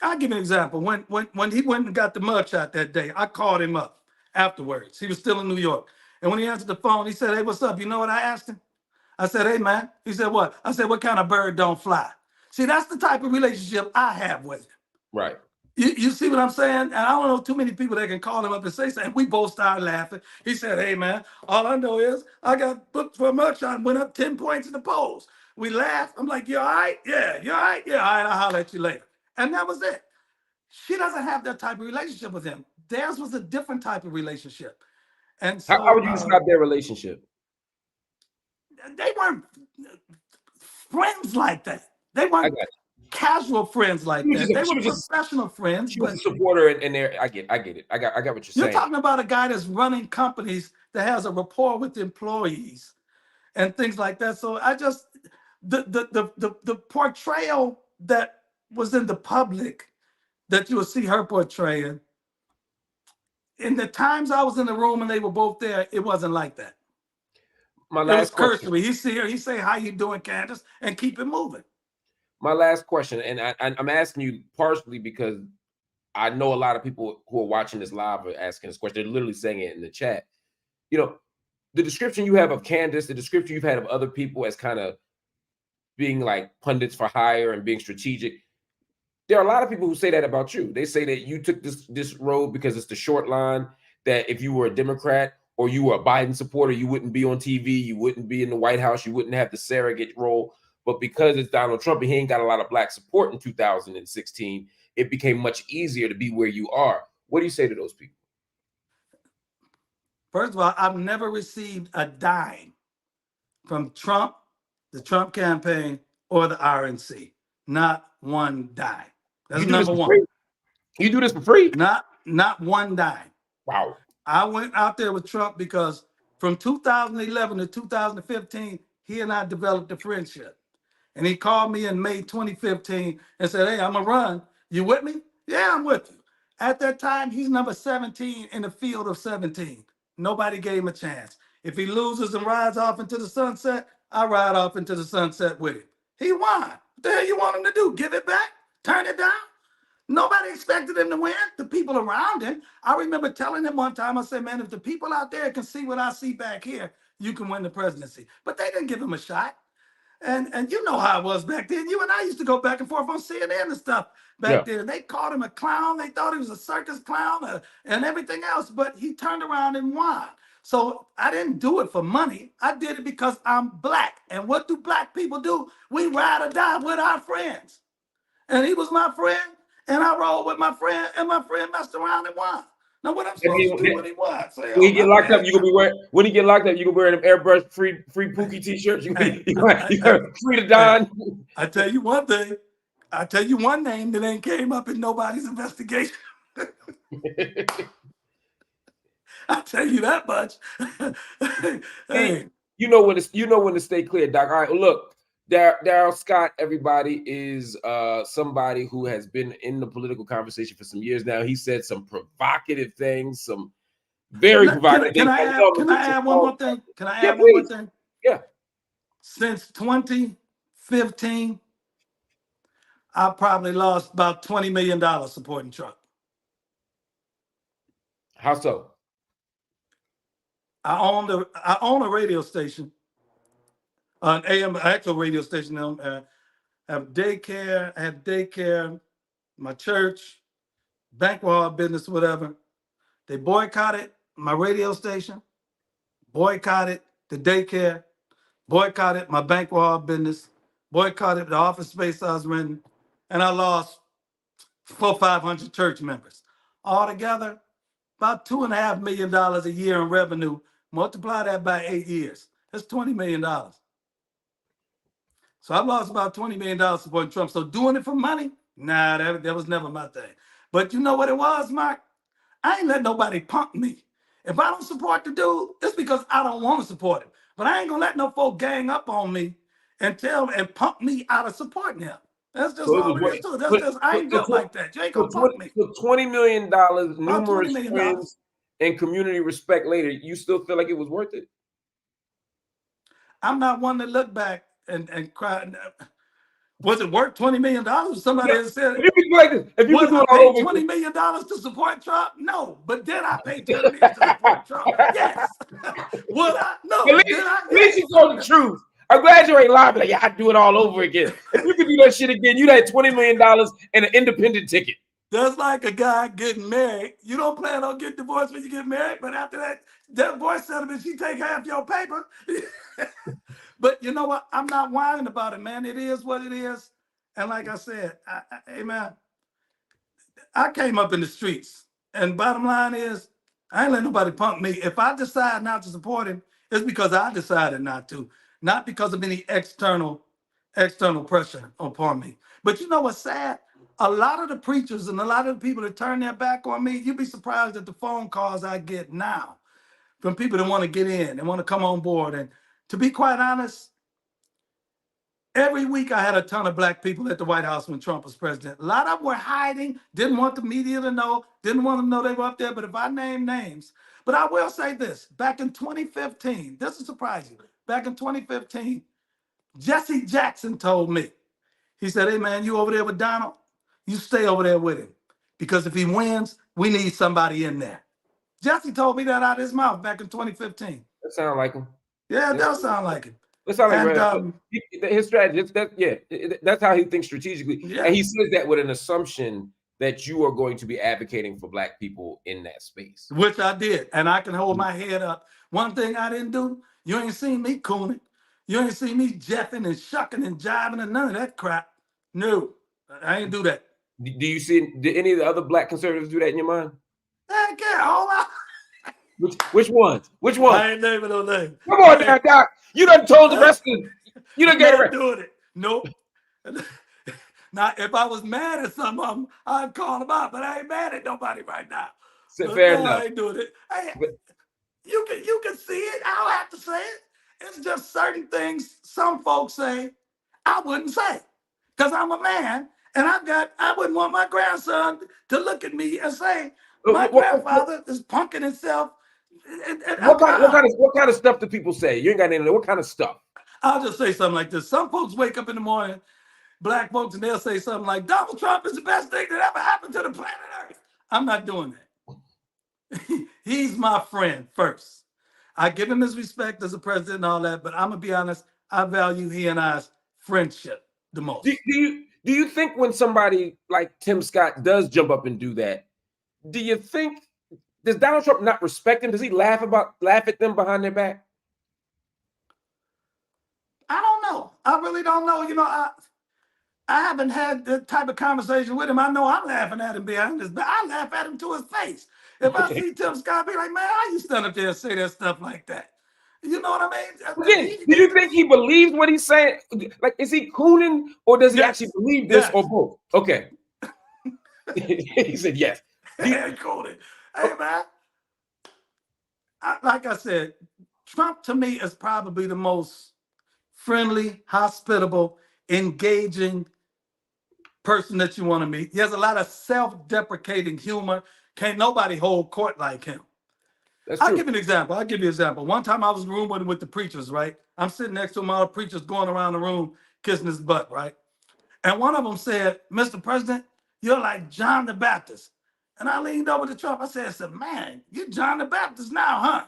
I'll give you an example. When he went and got the mugshot that day, I called him up afterwards. He was still in New York. And when he answered the phone, he said, "Hey, what's up?" You know what I asked him? I said, "Hey, man." He said, "What?" I said, "What kind of bird don't fly?" See, that's the type of relationship I have with him. Right. You see what I'm saying? And I don't know too many people that can call him up and say something. We both started laughing. He said, "Hey, man, all I know is I got booked for a mugshot and went up 10 points in the polls." We laughed. I'm like, "You all right? Yeah, you all right? Yeah, all right, I'll holler at you later." And that was it. She doesn't have that type of relationship with him. Theirs was a different type of relationship. And How so would you describe their relationship? they weren't friends like that. They I weren't got you. casual friends like that. They were She was just professional friends, she was a but supporter in there. I get it. I got what you're you're saying. talking about a guy that's running companies that has a rapport with employees and things like that. So I just the portrayal that was in the public that you will see her portraying. In the times I was in the room and they were both there, it wasn't like that. My It was last question. cursory. He see her, he say, "How you doing, Candace?" and keep it moving. My last question, and I'm asking you partially because I know a lot of people who are watching this live are asking this question. They're literally saying it in the chat. You know, the description you have of Candace, the description you've had of other people as kind of being like pundits for hire and being strategic. There are a lot of people who say that about you. They say that you took this road because it's the short line, that if you were a Democrat or you were a Biden supporter, you wouldn't be on TV, you wouldn't be in the White House, you wouldn't have the surrogate role. But because it's Donald Trump and he ain't got a lot of black support in 2016, it became much easier to be where you are. What do you say to those people? First of all, I've never received a dime from Trump, the Trump campaign, or the RNC. Not one dime. That's number one. Free? You do this for free? Not one dime. Wow. I went out there with Trump because from 2011 to 2015, he and I developed a friendship. And he called me in May 2015 and said, "Hey, I'm going to run. You with me?" "Yeah, I'm with you." At that time, he's number 17 in the field of 17. Nobody gave him a chance. If he loses and rides off into the sunset, I ride off into the sunset with him. He won. What the hell you want him to do? Give it back? Turn it down? Nobody expected him to win. The people around him. I remember telling him one time, I said, "Man, if the people out there can see what I see back here, you can win the presidency." But they didn't give him a shot. And you know how it was back then. You and I used to go back and forth on CNN and stuff back then. They called him a clown. They thought he was a circus clown and everything else. But he turned around and won. So I didn't do it for money. I did it because I'm black. And what do black people do? We ride or die with our friends. And he was my friend. And I rolled with my friend. And my friend messed around and won. Now what I'm supposed to do when he won? Say, when he get locked up, you gonna be wearing. When he get locked up, you gonna wear them airbrush free Pookie t-shirts. You free to Don. I tell you one thing. I tell you one name that ain't came up in nobody's investigation. I tell you that much. Hey, you know when to stay clear, Doc. All right, well, look. Daryl Scott, everybody, is somebody who has been in the political conversation for some years now. He said some provocative things, some very provocative things. Can I add one more thing? Can I add one more thing? Yeah. Since 2015, I probably lost about $20 million supporting Trump. How so? I own a radio station, an AM actual radio station. Have daycare, I have daycare, my church, bank wall business, whatever. They boycotted my radio station, boycotted the daycare, boycotted my bank wall business, boycotted the office space I was renting, and I lost 500 church members. Altogether, about $2.5 million a year in revenue. Multiply that by 8 years. That's $20 million. So I've lost about $20 million supporting Trump. So doing it for money? Nah, that was never my thing. But you know what it was, Mark? I ain't let nobody punk me. If I don't support the dude, it's because I don't want to support him. But I ain't gonna let no folk gang up on me and tell and pump me out of supporting him. That's just So it all was it is what? too. That's just I ain't built like that. You ain't gonna pump me. For $20 million, About $20 numerous million. friends, and community respect later, you still feel like it was worth it? I'm not one to look back and cry. Was it worth $20 million? Somebody has said, if you could do like this, if you could would do I it all pay over $20 million to support Trump? No. But did I pay $20 million to support Trump? Yes. Would I? No. Did I? At least you told the truth. I'm glad you ain't lying. Like, yeah, I'd do it all over again. If you could do that shit again, you'd have $20 million and an independent ticket. That's like a guy getting married. You don't plan on getting divorced when you get married, but after that divorce settlement, she take half your paper. But you know what? I'm not whining about it, man. It is what it is. And like I said, hey man, I came up in the streets. And bottom line is, I ain't let nobody punk me. If I decide not to support him, it's because I decided not to, not because of any external pressure upon me. But you know what's sad? A lot of the preachers and a lot of the people that turn their back on me, you'd be surprised at the phone calls I get now from people that want to get in and want to come on board. And to be quite honest, every week I had a ton of black people at the White House when Trump was president. A lot of them were hiding, didn't want the media to know, didn't want to know they were up there. But if I name names, but I will say this, back in 2015, this will surprise you. Back in 2015, Jesse Jackson told me, he said, hey man, you over there with Donald? You stay over there with him. Because if he wins, we need somebody in there. Jesse told me that out of his mouth back in 2015. That sound like him. Yeah, it does sound like him. It sounds like And his strategy. That's how he thinks strategically. yeah. And he says that with an assumption that you are going to be advocating for black people in that space. Which I did. And I can hold my head up. One thing I didn't do, you ain't seen me cooning. You ain't seen me jeffing and shucking and jiving and none of that crap. No, I ain't do that. Do you see, did any of the other black conservatives do that in your mind? I can't hold on. Which ones? Which ones? I ain't naming no name. Come on now, Doc. You done told the rest of them. You done I'm gave not doing it. Nope. Now, if I was mad at some of them, I'd call them out, but I ain't mad at nobody right now. Fair enough. I ain't doing it. Hey, you can see it. I don't have to say it. It's just certain things some folks say I wouldn't say. Because I'm a man and I wouldn't want my grandson to look at me and say, my grandfather is punking himself. What kind of stuff do people say? You ain't got any of that. What kind of stuff? I'll just say something like this. Some folks wake up in the morning, black folks, and they'll say something like, Donald Trump is the best thing that ever happened to the planet Earth. I'm not doing that. He's my friend first. I give him his respect as a president and all that, but I'm going to be honest, I value he and I's friendship the most. Do you think when somebody like Tim Scott does jump up and do that, do you think, does Donald Trump not respect him? Does he laugh at them behind their back? I don't know. I really don't know. You know, I haven't had that type of conversation with him. I know I'm laughing at him behind his back. I laugh at him to his face. If I see Tim Scott, I'd be like, man, how you stand up there and say that stuff like that? You know what I mean? Again, do you think he believes what he's saying? Like, is he cooning or does he actually believe this or both? Okay. He said yes. Cooning. Hey, man. Like I said, Trump to me is probably the most friendly, hospitable, engaging person that you want to meet. He has a lot of self-deprecating humor. Can't nobody hold court like him. I'll give you an example. One time I was in the room with the preachers, right? I'm sitting next to him, all the preachers going around the room, kissing his butt, right? And one of them said, Mr. President, you're like John the Baptist. And I leaned over to Trump. I said, man, you're John the Baptist now, huh?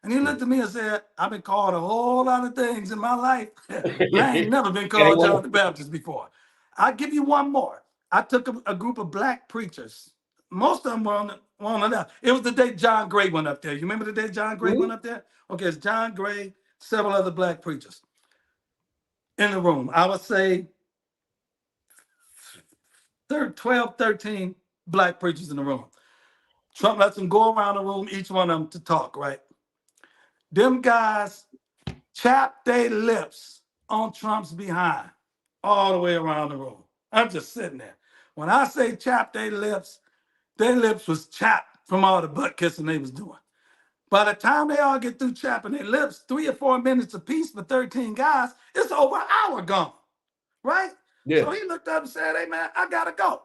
And he looked at me and said, I've been called a whole lot of things in my life. I ain't never been called John the Baptist before. I'll give you one more. I took a group of black preachers. Most of them were on the left. It was the day John Gray went up there. You remember the day John Gray went up there? Okay, it's John Gray, several other black preachers in the room. I would say 12, 13 black preachers in the room. Trump lets them go around the room, each one of them to talk, right? Them guys chap their lips on Trump's behind all the way around the room. I'm just sitting there. When I say chap their lips was chapped from all the butt kissing they was doing. By the time they all get through chapping their lips, 3 or 4 minutes apiece for 13 guys, it's over an hour gone, right? Yeah. So he looked up and said, hey, man, I got to go.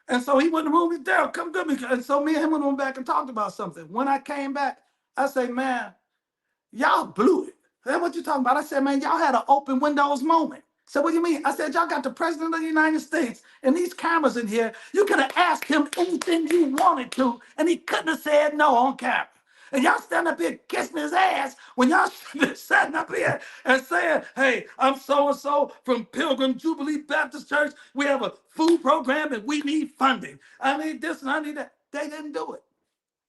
And so he went in the room, he's Daryl, come get me. And so me and him went back and talked about something. When I came back, I said, man, y'all blew it. That's what you talking about. I said, man, y'all had an open windows moment. So what do you mean? I said, y'all got the president of the United States and these cameras in here. You could have asked him anything you wanted to, and he couldn't have said no on camera. And y'all stand up here kissing his ass when y'all should be standing up here and saying, hey, I'm so-and-so from Pilgrim Jubilee Baptist Church. We have a food program and we need funding. I need this and I need that. They didn't do it.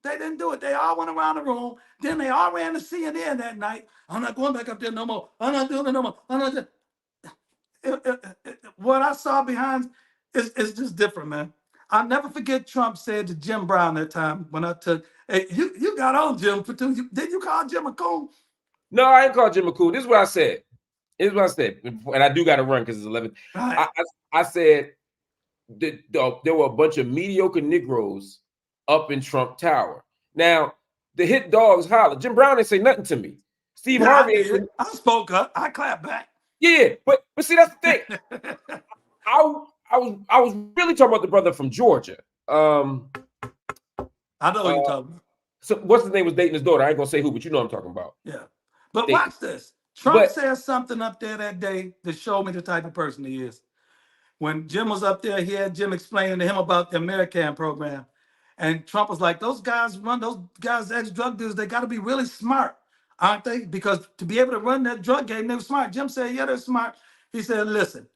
They didn't do it. They all went around the room. Then they all ran to CNN that night. I'm not going back up there no more. I'm not doing it no more. I'm not doing what I saw behind is just different, man. I'll never forget Trump said to Jim Brown that time when I took, hey, you got on Jim for two. Did you call Jim a coon? No, I ain't called Jim a coon. This is what I said. And I do got to run because it's 11. Right. I said that there were a bunch of mediocre Negroes up in Trump Tower. Now, the hit dogs holler. Jim Brown didn't say nothing to me. Steve Harvey. I spoke up. I clapped back. Yeah, but see, that's the thing. I was really talking about the brother from Georgia. I know what you're talking about. So what's his name was dating his daughter. I ain't gonna say who, but you know what I'm talking about. Yeah. But watch this. Trump said something up there that day that showed me the type of person he is. When Jim was up there, he had Jim explaining to him about the American program. And Trump was like, those guys, ex-drug dealers, they got to be really smart, aren't they? Because to be able to run that drug game, they were smart. Jim said, yeah, they're smart. He said, listen,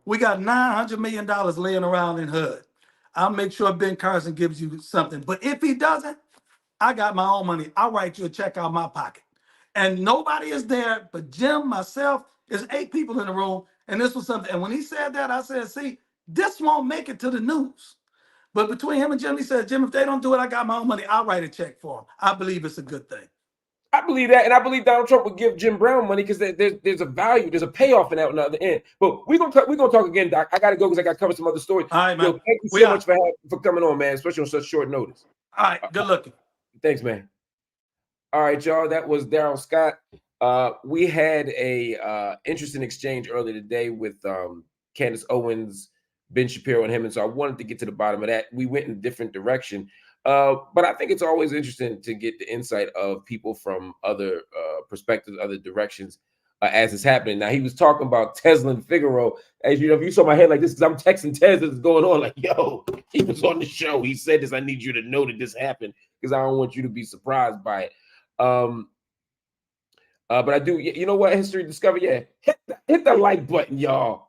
we got $900 million laying around in HUD. I'll make sure Ben Carson gives you something. But if he doesn't, I got my own money. I'll write you a check out of my pocket. And nobody is there but Jim, myself. There's 8 people in the room. And this was something. And when he said that, I said, see, this won't make it to the news. But between him and Jim, he said, Jim, if they don't do it, I got my own money. I'll write a check for them. I believe it's a good thing. I believe that. And I believe Donald Trump would give Jim Brown money because there's a value, there's a payoff in that on the other end. But we're gonna talk again, Doc. I got to go because I got to cover some other stories. All right, man. Thank you so much for coming on, man, especially on such short notice. All right. Good looking. Thanks, man. All right, y'all. That was Daryl Scott. We had a interesting exchange earlier today with Candace Owens, Ben Shapiro, and him, and so I wanted to get to the bottom of that. We went in a different direction, but I think it's always interesting to get the insight of people from other perspectives, other directions, as it's happening. Now, he was talking about Tesla and Figaro. As you know, if you saw my head like this, because I'm texting Tez that's going on, like, yo, he was on the show. He said this. I need you to know that this happened because I don't want you to be surprised by it. But I do, you know what, History Discovery? Yeah, hit the like button, y'all.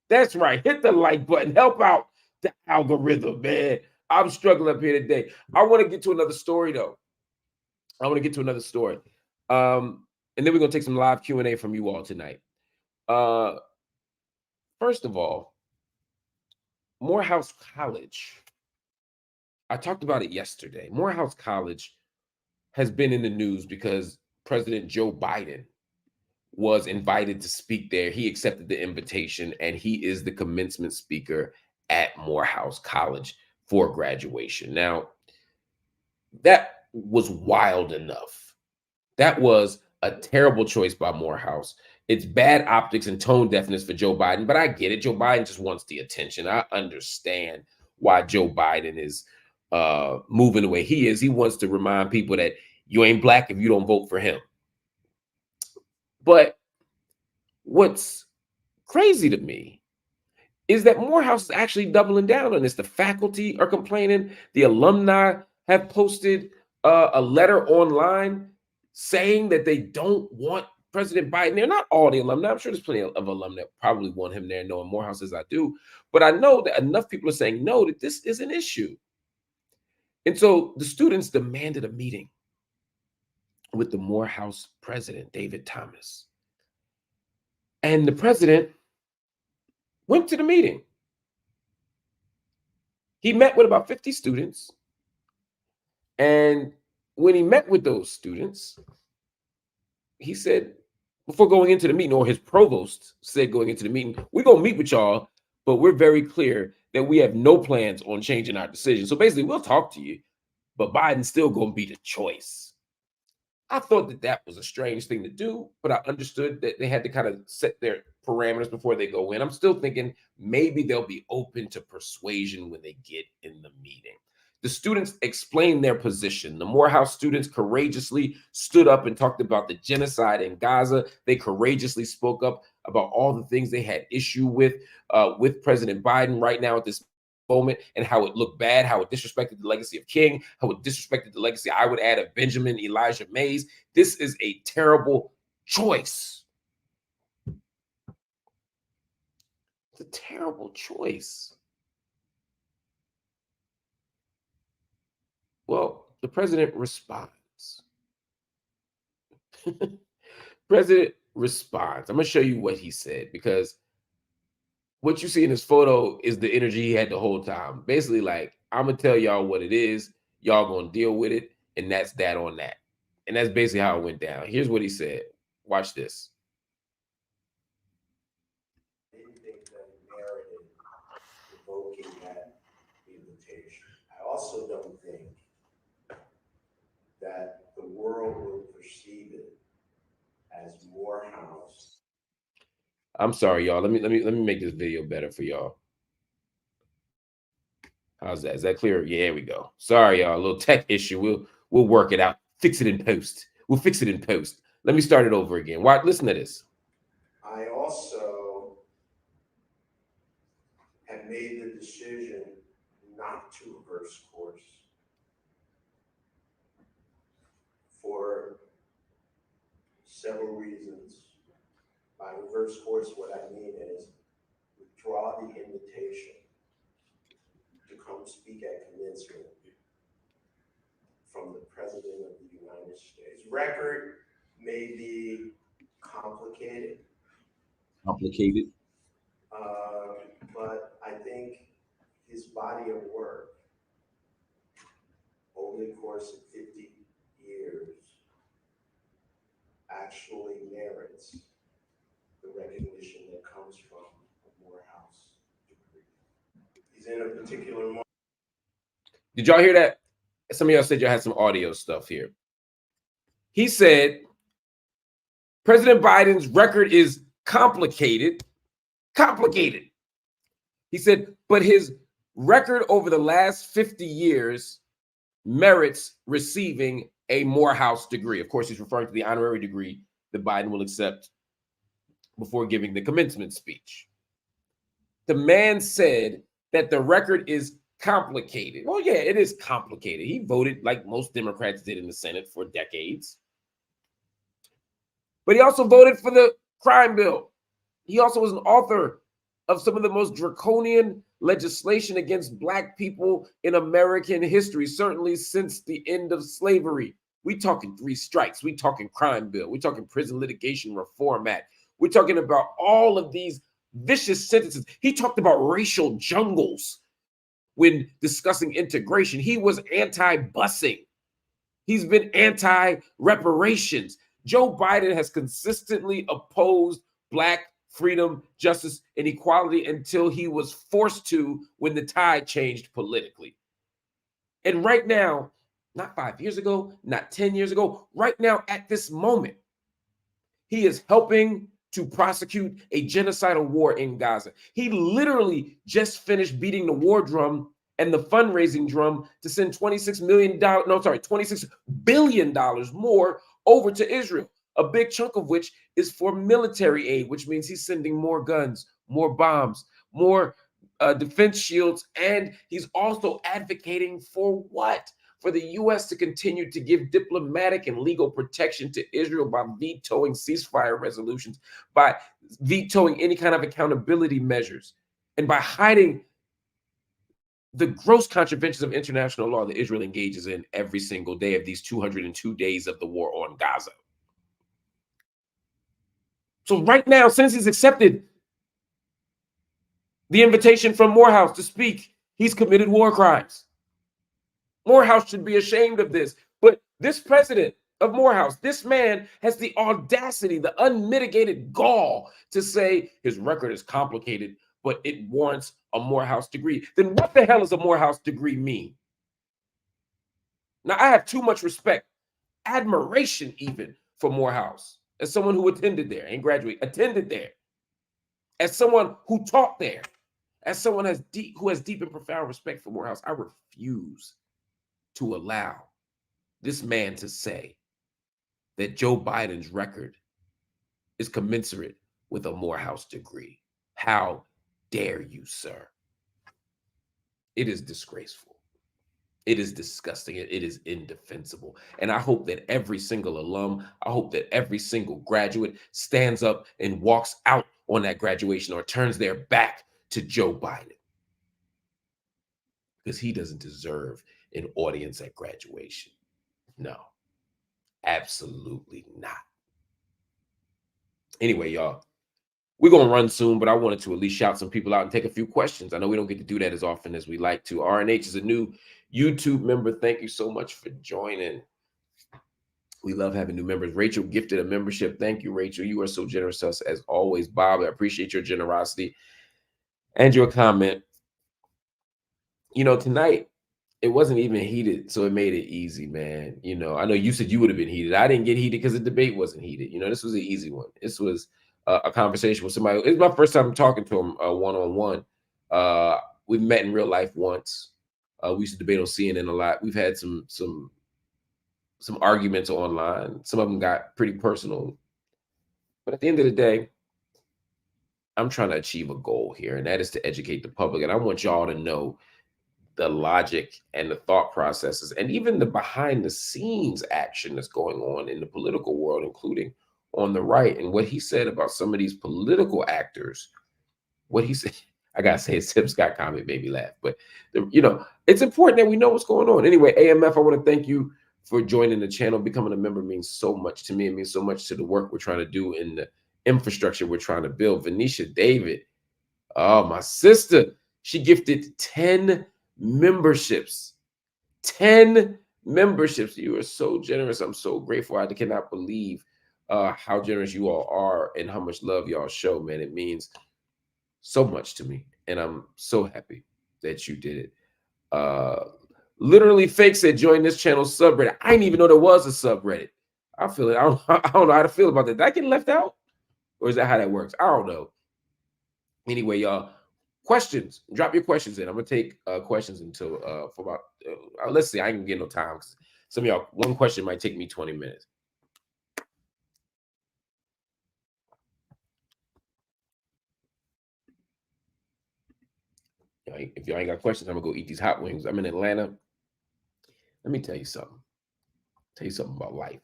That's right. Hit the like button. Help out the algorithm, man. I'm struggling up here today. I want to get to another story, though. And then we're going to take some live Q&A from you all tonight. First of all, Morehouse College. I talked about it yesterday. Morehouse College has been in the news because President Joe Biden was invited to speak there. He accepted the invitation, and he is the commencement speaker at Morehouse College for graduation. Now, that was wild enough. That was a terrible choice by Morehouse. It's bad optics and tone deafness for Joe Biden, but I get it. Joe Biden just wants the attention. I understand why Joe Biden is moving the way he is. He wants to remind people that you ain't black if you don't vote for him. But what's crazy to me is that Morehouse is actually doubling down on this. The faculty are complaining. The alumni have posted a letter online saying that they don't want President Biden there. Not all the alumni. I'm sure there's plenty of alumni that probably want him there, knowing Morehouse as I do. But I know that enough people are saying no, that this is an issue. And so the students demanded a meeting with the Morehouse president, David Thomas. And the president went to the meeting. He met with about 50 students. And when he met with those students, he said, before going into the meeting, or his provost said going into the meeting, we're going to meet with y'all, but we're very clear that we have no plans on changing our decision. So basically, we'll talk to you, but Biden's still going to be the choice. I thought that that was a strange thing to do, but I understood that they had to kind of set their parameters before they go in. I'm still thinking maybe they'll be open to persuasion when they get in the meeting. The students explained their position. The Morehouse students courageously stood up and talked about the genocide in Gaza. They courageously spoke up about all the things they had issue with President Biden right now at this moment, and how it looked bad, how it disrespected the legacy of King, how it disrespected the legacy, I would add, of Benjamin Elijah Mays. This is a terrible choice. It's a terrible choice. Well, the president responds. President responds. I'm going to show you what he said, because what you see in this photo is the energy he had the whole time. Basically, like, I'm going to tell y'all what it is. Y'all going to deal with it. And that's that on that. And that's basically how it went down. Here's what he said. Watch this. I didn't think that it merited revoking that invitation. I also don't think that the world will perceive it as Morehouse. I'm sorry, y'all. Let me make this video better for y'all. How's that? Is that clear? Yeah, there we go. Sorry, y'all. A little tech issue. We'll work it out. Fix it in post. We'll fix it in post. Let me start it over again. Why? Listen to this. I also have made the decision not to reverse course for several reasons. By reverse course, what I mean is withdraw the invitation to come speak at commencement from the President of the United States. Record may be complicated. But I think his body of work over the course of 50 years actually merits the recognition that comes from a Morehouse degree. He's in a particular moment. Did y'all hear that? Some of y'all said y'all had some audio stuff here. He said President Biden's record is complicated. He said, but his record over the last 50 years merits receiving a Morehouse degree. Of course, he's referring to the honorary degree that Biden will accept before giving the commencement speech. The man said that the record is complicated. Well, yeah, it is complicated. He voted like most Democrats did in the Senate for decades. But he also voted for the crime bill. He also was an author of some of the most draconian legislation against Black people in American history, certainly since the end of slavery. We talking 3 strikes. We talking crime bill. We talking Prison Litigation Reform Act. We're talking about all of these vicious sentences. He talked about racial jungles when discussing integration. He was anti-busing. He's been anti-reparations. Joe Biden has consistently opposed Black freedom, justice, and equality until he was forced to when the tide changed politically. And right now, not 5 years ago, not 10 years ago, right now at this moment, he is helping to prosecute a genocidal war in Gaza. He literally just finished beating the war drum and the fundraising drum to send $26 billion more over to Israel. A big chunk of which is for military aid, which means he's sending more guns, more bombs, more defense shields, and he's also advocating for what? For the U.S. to continue to give diplomatic and legal protection to Israel by vetoing ceasefire resolutions, by vetoing any kind of accountability measures, and by hiding the gross contraventions of international law that Israel engages in every single day of these 202 days of the war on Gaza. So right now, since he's accepted the invitation from Morehouse to speak, he's committed war crimes. Morehouse should be ashamed of this. But this president of Morehouse, this man has the audacity, the unmitigated gall to say his record is complicated, but it warrants a Morehouse degree. Then what the hell does a Morehouse degree mean? Now, I have too much respect admiration even for Morehouse, as someone who attended there, ain't graduate, attended there, as someone who taught there, as someone who has deep and profound respect for Morehouse. I refuse to allow this man to say that Joe Biden's record is commensurate with a Morehouse degree. How dare you, sir? It is disgraceful. It is disgusting. It is indefensible. And I hope that every single alum, I hope that every single graduate stands up and walks out on that graduation or turns their back to Joe Biden, because he doesn't deserve an audience at graduation. No, absolutely not. Anyway, y'all, we're going to run soon, but I wanted to at least shout some people out and take a few questions. I know we don't get to do that as often as we like to. RNH is a new YouTube member. Thank you so much for joining. We love having new members. Rachel gifted a membership. Thank you, Rachel. You are so generous to us as always. Bob, I appreciate your generosity and your comment. You know, tonight, it wasn't even heated, so it made it easy, man. You know, I know you said you would have been heated. I didn't get heated because the debate wasn't heated. You know, this was an easy one. This was a conversation with somebody. It's my first time talking to him one-on-one. We've met in real life once. We used to debate on CNN a lot. We've had some arguments online. Some of them got pretty personal. But at the end of the day, I'm trying to achieve a goal here, and that is to educate the public. And I want y'all to know the logic and the thought processes and even the behind the scenes action that's going on in the political world, including on the right. And what he said about some of these political actors, what he said, I gotta say, his Tim Scott comment made me laugh, but you know, it's important that we know what's going on. Anyway, AMF, I want to thank you for joining the channel. Becoming a member means so much to me. It means so much to the work we're trying to do in the infrastructure we're trying to build. Venetia David, oh, my sister, she gifted 10 memberships. 10 memberships. You are so generous. I'm so grateful. I cannot believe how generous you all are and how much love y'all show, man. It means so much to me, and I'm so happy that you did it. Literally Fake said, join this channel subreddit. I didn't even know there was a subreddit. I feel it. I don't know how to feel about that. Did I get left out? Or is that how that works? I don't know. Anyway, y'all, questions. Drop your questions in. I'm gonna take questions until for about let's see. I ain't gonna get no time. Some of y'all, one question might take me 20 minutes. If y'all ain't got questions, I'm gonna go eat these hot wings. I'm in Atlanta. Let me tell you something. Tell you something about life.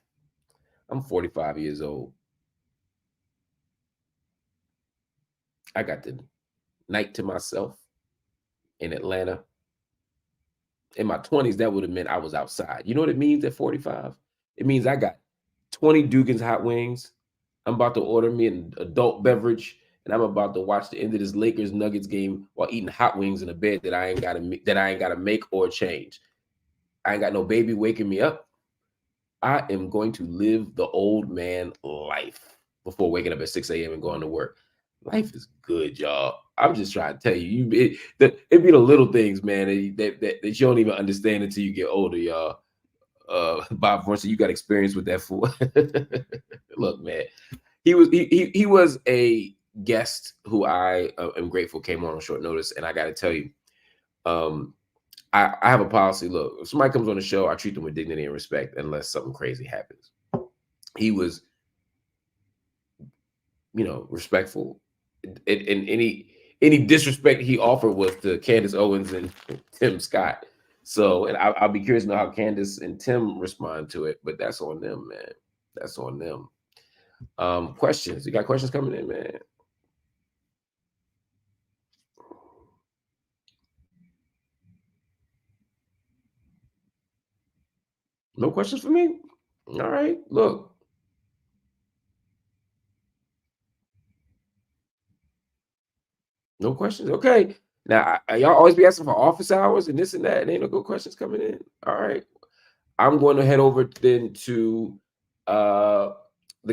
I'm 45 years old. I got the night to myself in Atlanta. In my 20s, that would have meant I was outside. You know what it means at 45? It means I got 20 Dugan's hot wings. I'm about to order me an adult beverage, and I'm about to watch the end of this Lakers Nuggets game while eating hot wings in a bed that I ain't gotta make or change. I ain't got no baby waking me up. I am going to live the old man life before waking up at 6 a.m. and going to work. Life is good, y'all. I'm just trying to tell you, it be the little things, man, that you don't even understand until you get older, y'all. Bob Forster, you got experience with that fool. Look, man, he was a guest who I am grateful came on short notice, and I got to tell you, I have a policy. Look, if somebody comes on the show, I treat them with dignity and respect unless something crazy happens. He was, you know, respectful. And any disrespect he offered was to Candace Owens and Tim Scott. So, and I'll be curious to know how Candace and Tim respond to it, but that's on them, man. That's on them. Questions. You got questions coming in, man? No questions for me? All right, look. No questions? Okay. Now, y'all always be asking for office hours and this and that, and ain't no good questions coming in. All right. I'm going to head over then to the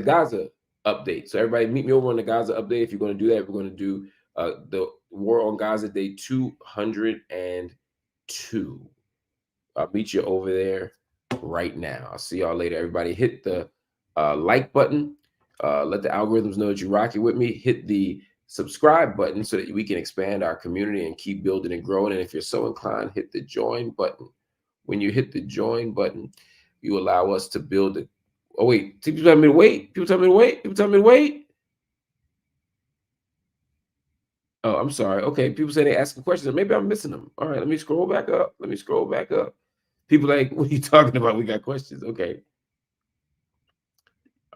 Gaza update. So everybody meet me over on the Gaza update. If you're going to do that, we're going to do the War on Gaza Day 202. I'll meet you over there. right now. I'll see y'all later. Everybody hit the like button. Let the algorithms know that you're rocking with me. Hit the subscribe button so that we can expand our community and keep building and growing. And if you're so inclined, hit the join button. When you hit the join button, you allow us to build it. Oh, wait. People tell me to wait. People tell me to wait. People tell me to wait. Oh, I'm sorry. Okay. People say they're asking questions. Maybe I'm missing them. All right. Let me scroll back up. Let me scroll back up. People like, what are you talking about? We got questions. Okay.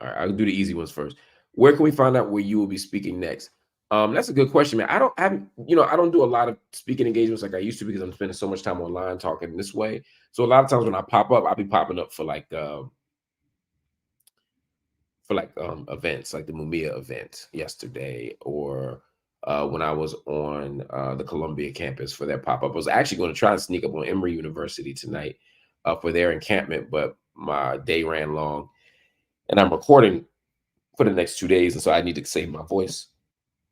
All right. I'll do the easy ones first. Where can we find out where you will be speaking next? That's a good question, man. I don't do a lot of speaking engagements like I used to because I'm spending so much time online talking this way. So a lot of times when I pop up, I'll be popping up for events like the Mumia event yesterday, or when I was on the Columbia campus for their pop-up. I was actually going to try and sneak up on Emory University tonight for their encampment, but my day ran long and I'm recording for the next 2 days, and so I need to save my voice.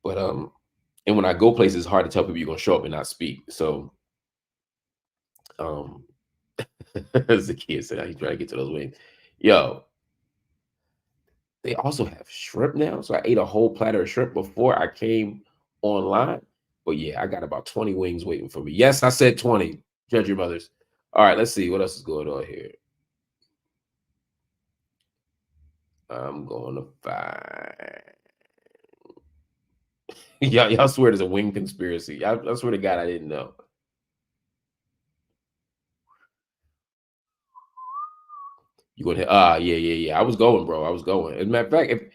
But and when I go places, it's hard to tell people you're gonna show up and not speak. So as the kid said, he's trying to get to those wings. Yo, they also have shrimp now. So I ate a whole platter of shrimp before I came online. But yeah, I got about 20 wings waiting for me. Yes, I said 20. Judge your mothers. All right, let's see what else is going on here. I'm going to find. Y'all swear there's a wing conspiracy. I swear to God, I didn't know. You going to? Yeah. I was going, bro. I was going. As a matter of fact,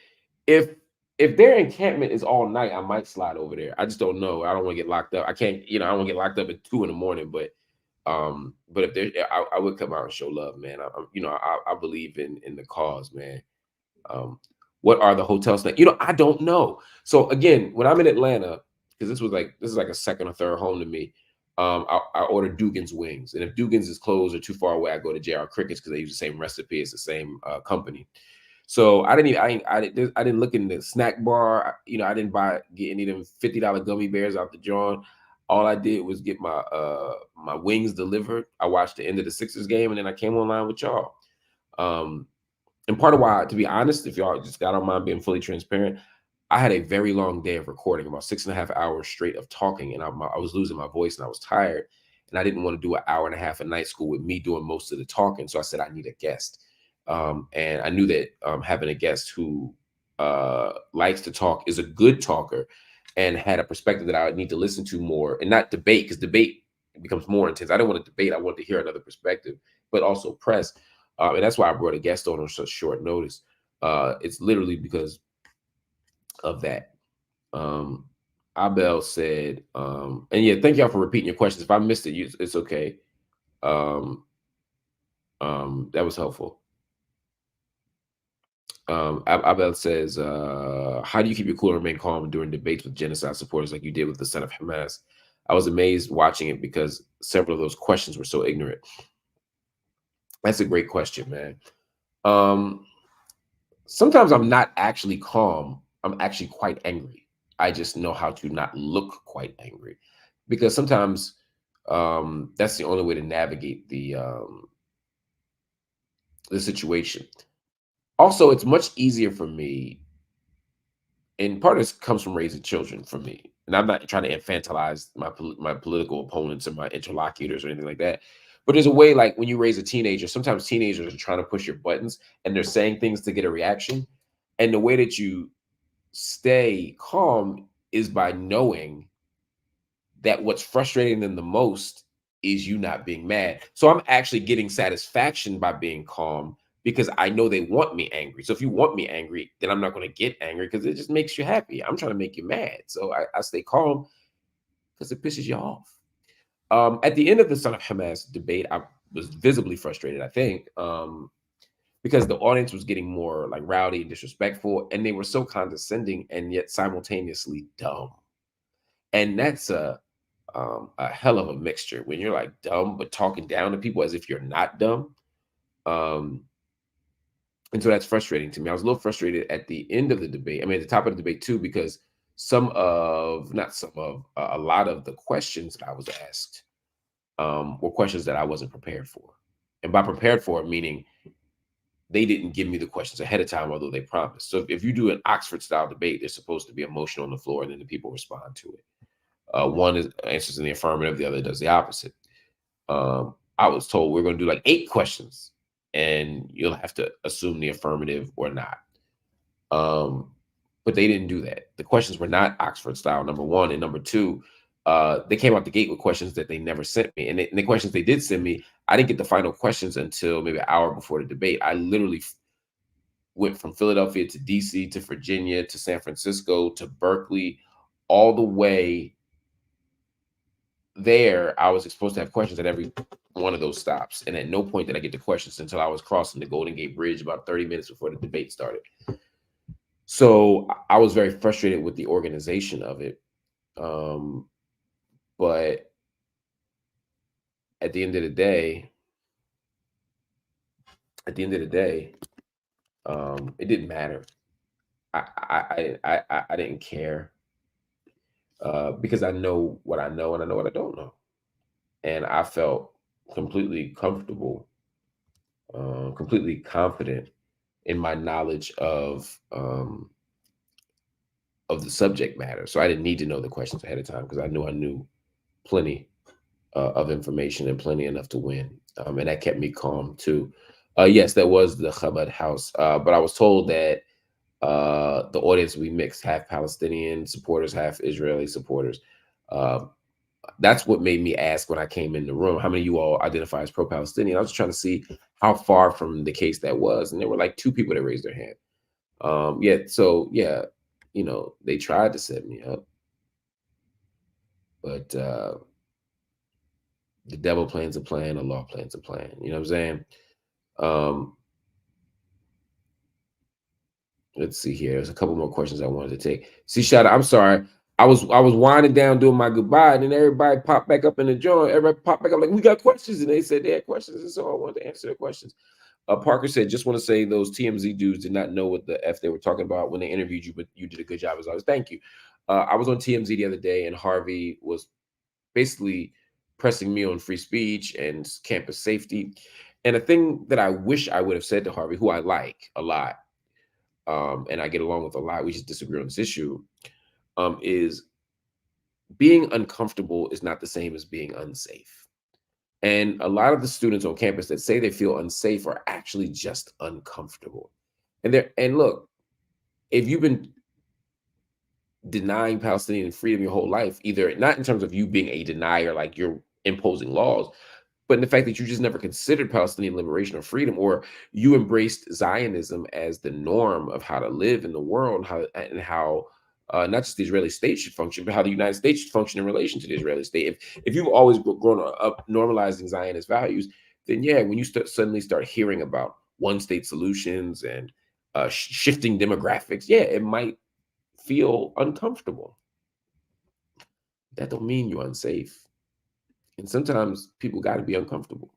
if their encampment is all night, I might slide over there. I just don't know. I don't want to get locked up. I can't. I don't want to get locked up at 2 a.m. But if there, I would come out and show love, man. I believe in the cause, man. What are the hotels like? I don't know. So again, when I'm in Atlanta, because this is like a second or third home to me. I order Dugan's wings, and if Dugan's is closed or too far away, I go to JR Crickets because they use the same recipe. It's the same company. So I didn't look in the snack bar. I didn't get any of them $50 gummy bears out the joint. All I did was get my wings delivered. I watched the end of the Sixers game, and then I came online with y'all. And part of why, to be honest, if y'all just don't mind being fully transparent, I had a very long day of recording, about 6.5 hours straight of talking, and I was losing my voice and I was tired, and I didn't want to do an hour and a half of night school with me doing most of the talking. So I said I need a guest, and I knew that having a guest who likes to talk, is a good talker, and had a perspective that I would need to listen to more and not debate, because debate becomes more intense. I didn't want to debate. I wanted to hear another perspective, but also press. And that's why I brought a guest on such short notice. It's literally because of that. Abel said, and yeah, thank y'all for repeating your questions. If I missed it, it's okay. That was helpful. Abel says, how do you keep your cool and remain calm during debates with genocide supporters like you did with the son of Hamas? I was amazed watching it because several of those questions were so ignorant. That's a great question, man. Sometimes I'm not actually calm. I'm actually quite angry. I just know how to not look quite angry, because sometimes that's the only way to navigate the situation. Also, it's much easier for me, and part of this comes from raising children for me. And I'm not trying to infantilize my political opponents or my interlocutors or anything like that. But there's a way, like when you raise a teenager, sometimes teenagers are trying to push your buttons and they're saying things to get a reaction. And the way that you stay calm is by knowing that what's frustrating them the most is you not being mad. So I'm actually getting satisfaction by being calm because I know they want me angry. So if you want me angry, then I'm not going to get angry because it just makes you happy. I'm trying to make you mad. So I stay calm because it pisses you off. At the end of the son of Hamas debate, I was visibly frustrated, I think, because the audience was getting more like rowdy and disrespectful, and they were so condescending and yet simultaneously dumb. And that's a hell of a mixture when you're like dumb but talking down to people as if you're not dumb. And so that's frustrating to me. I was a little frustrated at the end of the debate. I mean, at the top of the debate too, because a lot of the questions that I was asked were questions that I wasn't prepared for. And by prepared for it, meaning they didn't give me the questions ahead of time, although they promised. So if you do an Oxford style debate, they're supposed to be emotional on the floor, and then the people respond to it. One is answers in the affirmative, the other does the opposite. I was told we're going to do like 8 questions, and you'll have to assume the affirmative or not. But they didn't do that. The questions were not Oxford style, number one. And number two, they came out the gate with questions that they never sent me. And the questions they did send me, I didn't get the final questions until maybe an hour before the debate. I literally went from Philadelphia to DC to Virginia to San Francisco to Berkeley, all the way there. I was supposed to have questions at every one of those stops. And at no point did I get the questions until I was crossing the Golden Gate Bridge about 30 minutes before the debate started. So I was very frustrated with the organization of it. But at the end of the day, it didn't matter. I didn't care because I know what I know and I know what I don't know. And I felt completely comfortable, completely confident in my knowledge of the subject matter. So I didn't need to know the questions ahead of time because I knew plenty of information and plenty enough to win. And that kept me calm too. Yes, that was the Chabad house. But I was told that the audience would be mixed, half Palestinian supporters, half Israeli supporters. That's what made me ask when I came in the room, how many of you all identify as pro-Palestinian? I was trying to see how far from the case that was. And there were like 2 people that raised their hand. So you know, they tried to set me up, but the devil plans a plan, Allah plans a plan. You know what I'm saying? Let's see here. There's a couple more questions I wanted to take. See, Shada, I'm sorry. I was winding down doing my goodbye, and then everybody popped back up in the joint. Everybody popped back up like, we got questions, and they said they had questions, and so I wanted to answer their questions. Parker said, just want to say those TMZ dudes did not know what the F they were talking about when they interviewed you, but you did a good job as always. Thank you. I was on TMZ the other day, and Harvey was basically pressing me on free speech and campus safety. And a thing that I wish I would have said to Harvey, who I like a lot, and I get along with a lot, we just disagree on this issue, is being uncomfortable is not the same as being unsafe. And a lot of the students on campus that say they feel unsafe are actually just uncomfortable. And look, if you've been denying Palestinian freedom your whole life, either not in terms of you being a denier, like you're imposing laws, but in the fact that you just never considered Palestinian liberation or freedom, or you embraced Zionism as the norm of how to live in the world, how not just the Israeli state should function, but how the United States should function in relation to the Israeli state. If you've always grown up normalizing Zionist values, then yeah, when you suddenly start hearing about one-state solutions and shifting demographics, yeah, it might feel uncomfortable. That don't mean you're unsafe. And sometimes people got to be uncomfortable.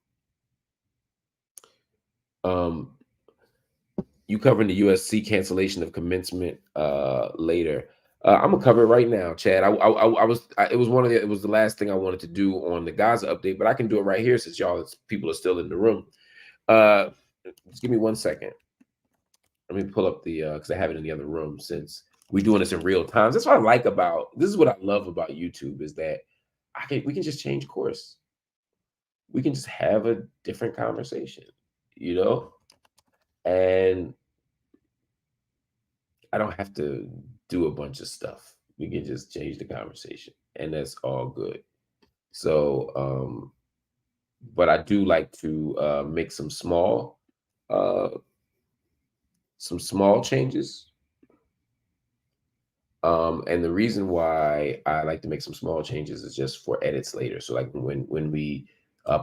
You covering the USC cancellation of commencement later. I'm gonna cover it right now, Chad. It was the last thing I wanted to do on the Gaza update, but I can do it right here since people are still in the room. Just give me 1 second. Let me pull up the because I have it in the other room since we're doing this in real time. That's what I like about this is what I love about YouTube is that we can just change course. We can just have a different conversation, you know? And I don't have to do a bunch of stuff. We can just change the conversation, and that's all good. So, but I do like to make some small changes. And the reason why I like to make some small changes is just for edits later. So like when we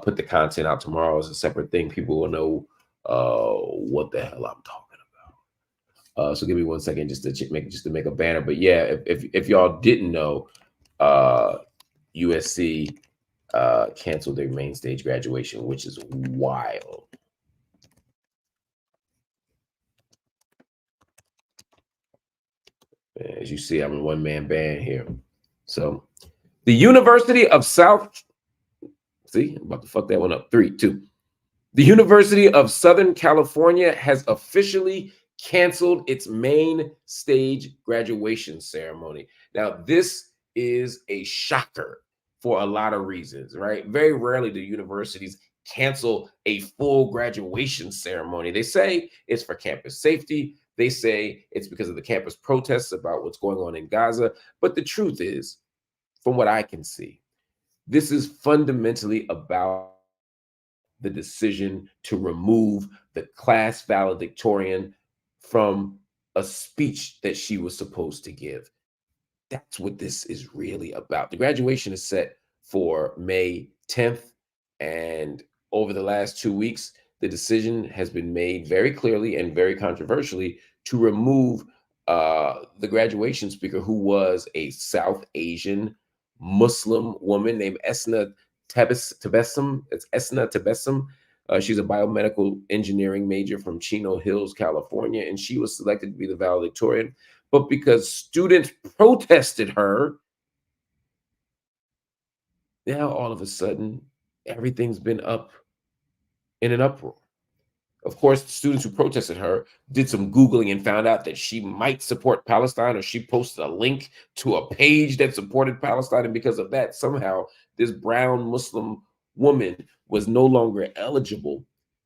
put the content out tomorrow as a separate thing, people will know what the hell I'm talking about. So give me 1 second just to make a banner. But yeah, if y'all didn't know, USC canceled their main stage graduation, which is wild. As you see, I'm a one-man band here. So the University of South, see, I'm about to fuck that one up. 3, 2. The University of Southern California has officially canceled its main stage graduation ceremony. Now, this is a shocker for a lot of reasons, right? Very rarely do universities cancel a full graduation ceremony. They say it's for campus safety. They say it's because of the campus protests about what's going on in Gaza. But the truth is, from what I can see, this is fundamentally about the decision to remove the class valedictorian from a speech that she was supposed to give. That's what this is really about. The graduation is set for May 10th, and over the last 2 weeks, the decision has been made very clearly and very controversially to remove the graduation speaker, who was a South Asian Muslim woman named Esna Tabessum. It's Esna Tabessum. She's a biomedical engineering major from Chino Hills, California, and she was selected to be the valedictorian. But because students protested her, now all of a sudden, everything's been up in an uproar. Of course, the students who protested her did some Googling and found out that she might support Palestine, or she posted a link to a page that supported Palestine. And because of that, somehow this brown Muslim woman was no longer eligible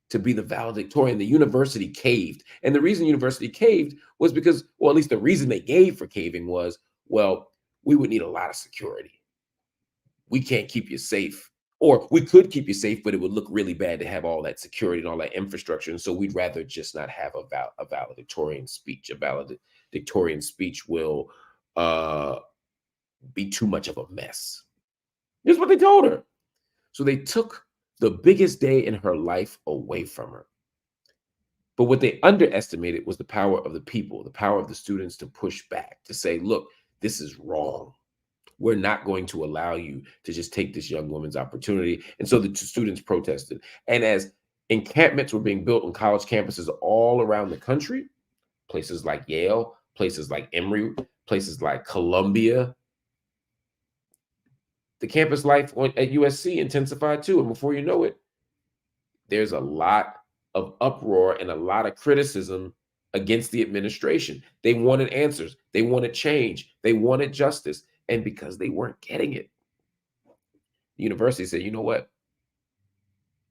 to be the valedictorian. The university caved. And the reason the university caved was because, well, at least the reason they gave for caving was, well, we would need a lot of security. We can't keep you safe. Or we could keep you safe, but it would look really bad to have all that security and all that infrastructure. And so we'd rather just not have a valedictorian speech. A valedictorian speech will be too much of a mess. Here's what they told her. So they took the biggest day in her life away from her. But what they underestimated was the power of the people, the power of the students to push back, to say, look, this is wrong. We're not going to allow you to just take this young woman's opportunity. And so the students protested. And as encampments were being built on college campuses all around the country, places like Yale, places like Emory, places like Columbia, the campus life at USC intensified too. And before you know it, there's a lot of uproar and a lot of criticism against the administration. They wanted answers. They wanted change. They wanted justice. And because they weren't getting it, the university said, you know what?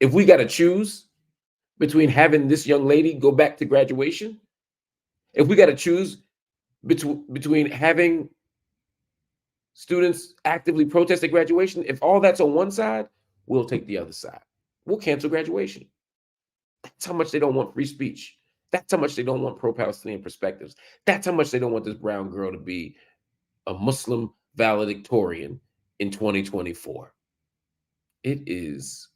If we got to choose between having this young lady go back to graduation, if we got to choose between having students actively protest at graduation, if all that's on one side, we'll take the other side. We'll cancel graduation. That's how much they don't want free speech. That's how much they don't want pro-Palestinian perspectives. That's how much they don't want this brown girl to be a Muslim valedictorian in 2024. It's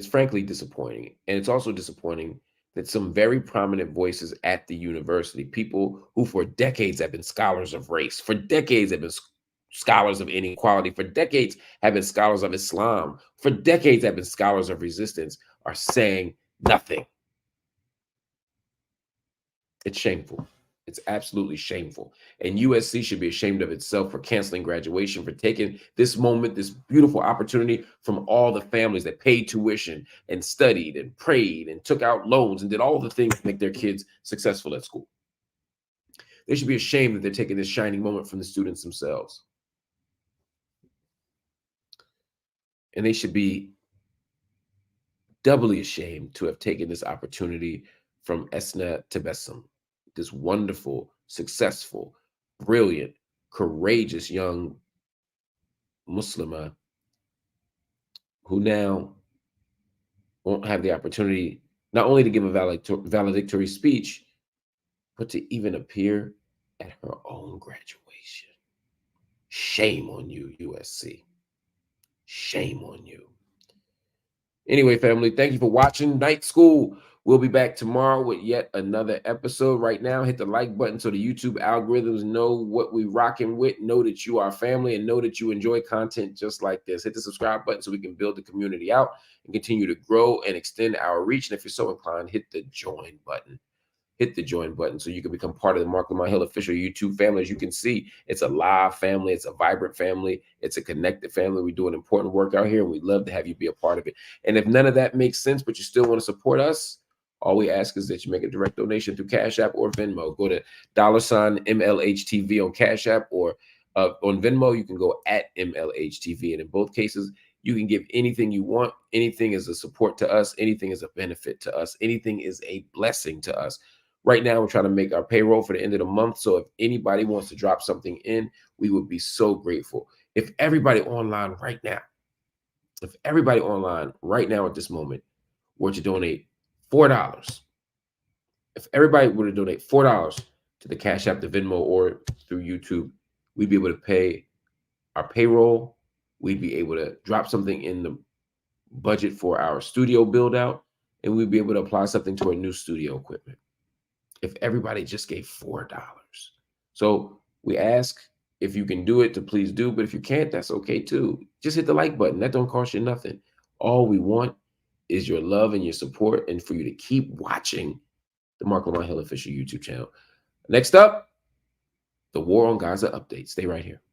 frankly disappointing. And it's also disappointing that some very prominent voices at the university, people who for decades have been scholars of race, for decades have been scholars of inequality, for decades have been scholars of Islam, for decades have been scholars of resistance, are saying nothing. It's shameful. It's absolutely shameful. And USC should be ashamed of itself for canceling graduation, for taking this moment, this beautiful opportunity from all the families that paid tuition and studied and prayed and took out loans and did all the things to make their kids successful at school. They should be ashamed that they're taking this shining moment from the students themselves. And they should be doubly ashamed to have taken this opportunity from Esna Tabessum, this wonderful, successful, brilliant, courageous young Muslimah who now won't have the opportunity not only to give a valedictory speech, but to even appear at her own graduation. Shame on you, USC. Shame on you. Anyway, family, thank you for watching Night School. We'll be back tomorrow with yet another episode. Right now, hit the like button so the YouTube algorithms know what we rocking with, know that you are family, and know that you enjoy content just like this. Hit the subscribe button so we can build the community out and continue to grow and extend our reach. And if you're so inclined, hit the join button. hit the join button so you can become part of the Marc Lamont Hill official YouTube family. As you can see, it's a live family. It's a vibrant family. It's a connected family. We're doing important work out here, and we'd love to have you be a part of it. And if none of that makes sense, but you still want to support us, all we ask is that you make a direct donation through Cash App or Venmo. Go to $MLHTV on Cash App, or on Venmo, you can go at MLHTV. And in both cases, you can give anything you want. Anything is a support to us. Anything is a benefit to us. Anything is a blessing to us. Right now, we're trying to make our payroll for the end of the month. So if anybody wants to drop something in, we would be so grateful. If everybody online right now at this moment were to donate $4, if everybody were to donate $4 to the Cash App, the Venmo, or through YouTube, we'd be able to pay our payroll. We'd be able to drop something in the budget for our studio build out, and we'd be able to apply something to our new studio equipment. If everybody just gave $4. So we ask, if you can do it, to please do, but if you can't, that's okay too. Just hit the like button. That don't cost you nothing. All we want is your love and your support, and for you to keep watching the Marc Lamont Hill official YouTube channel. Next up, the War on Gaza update. Stay right here.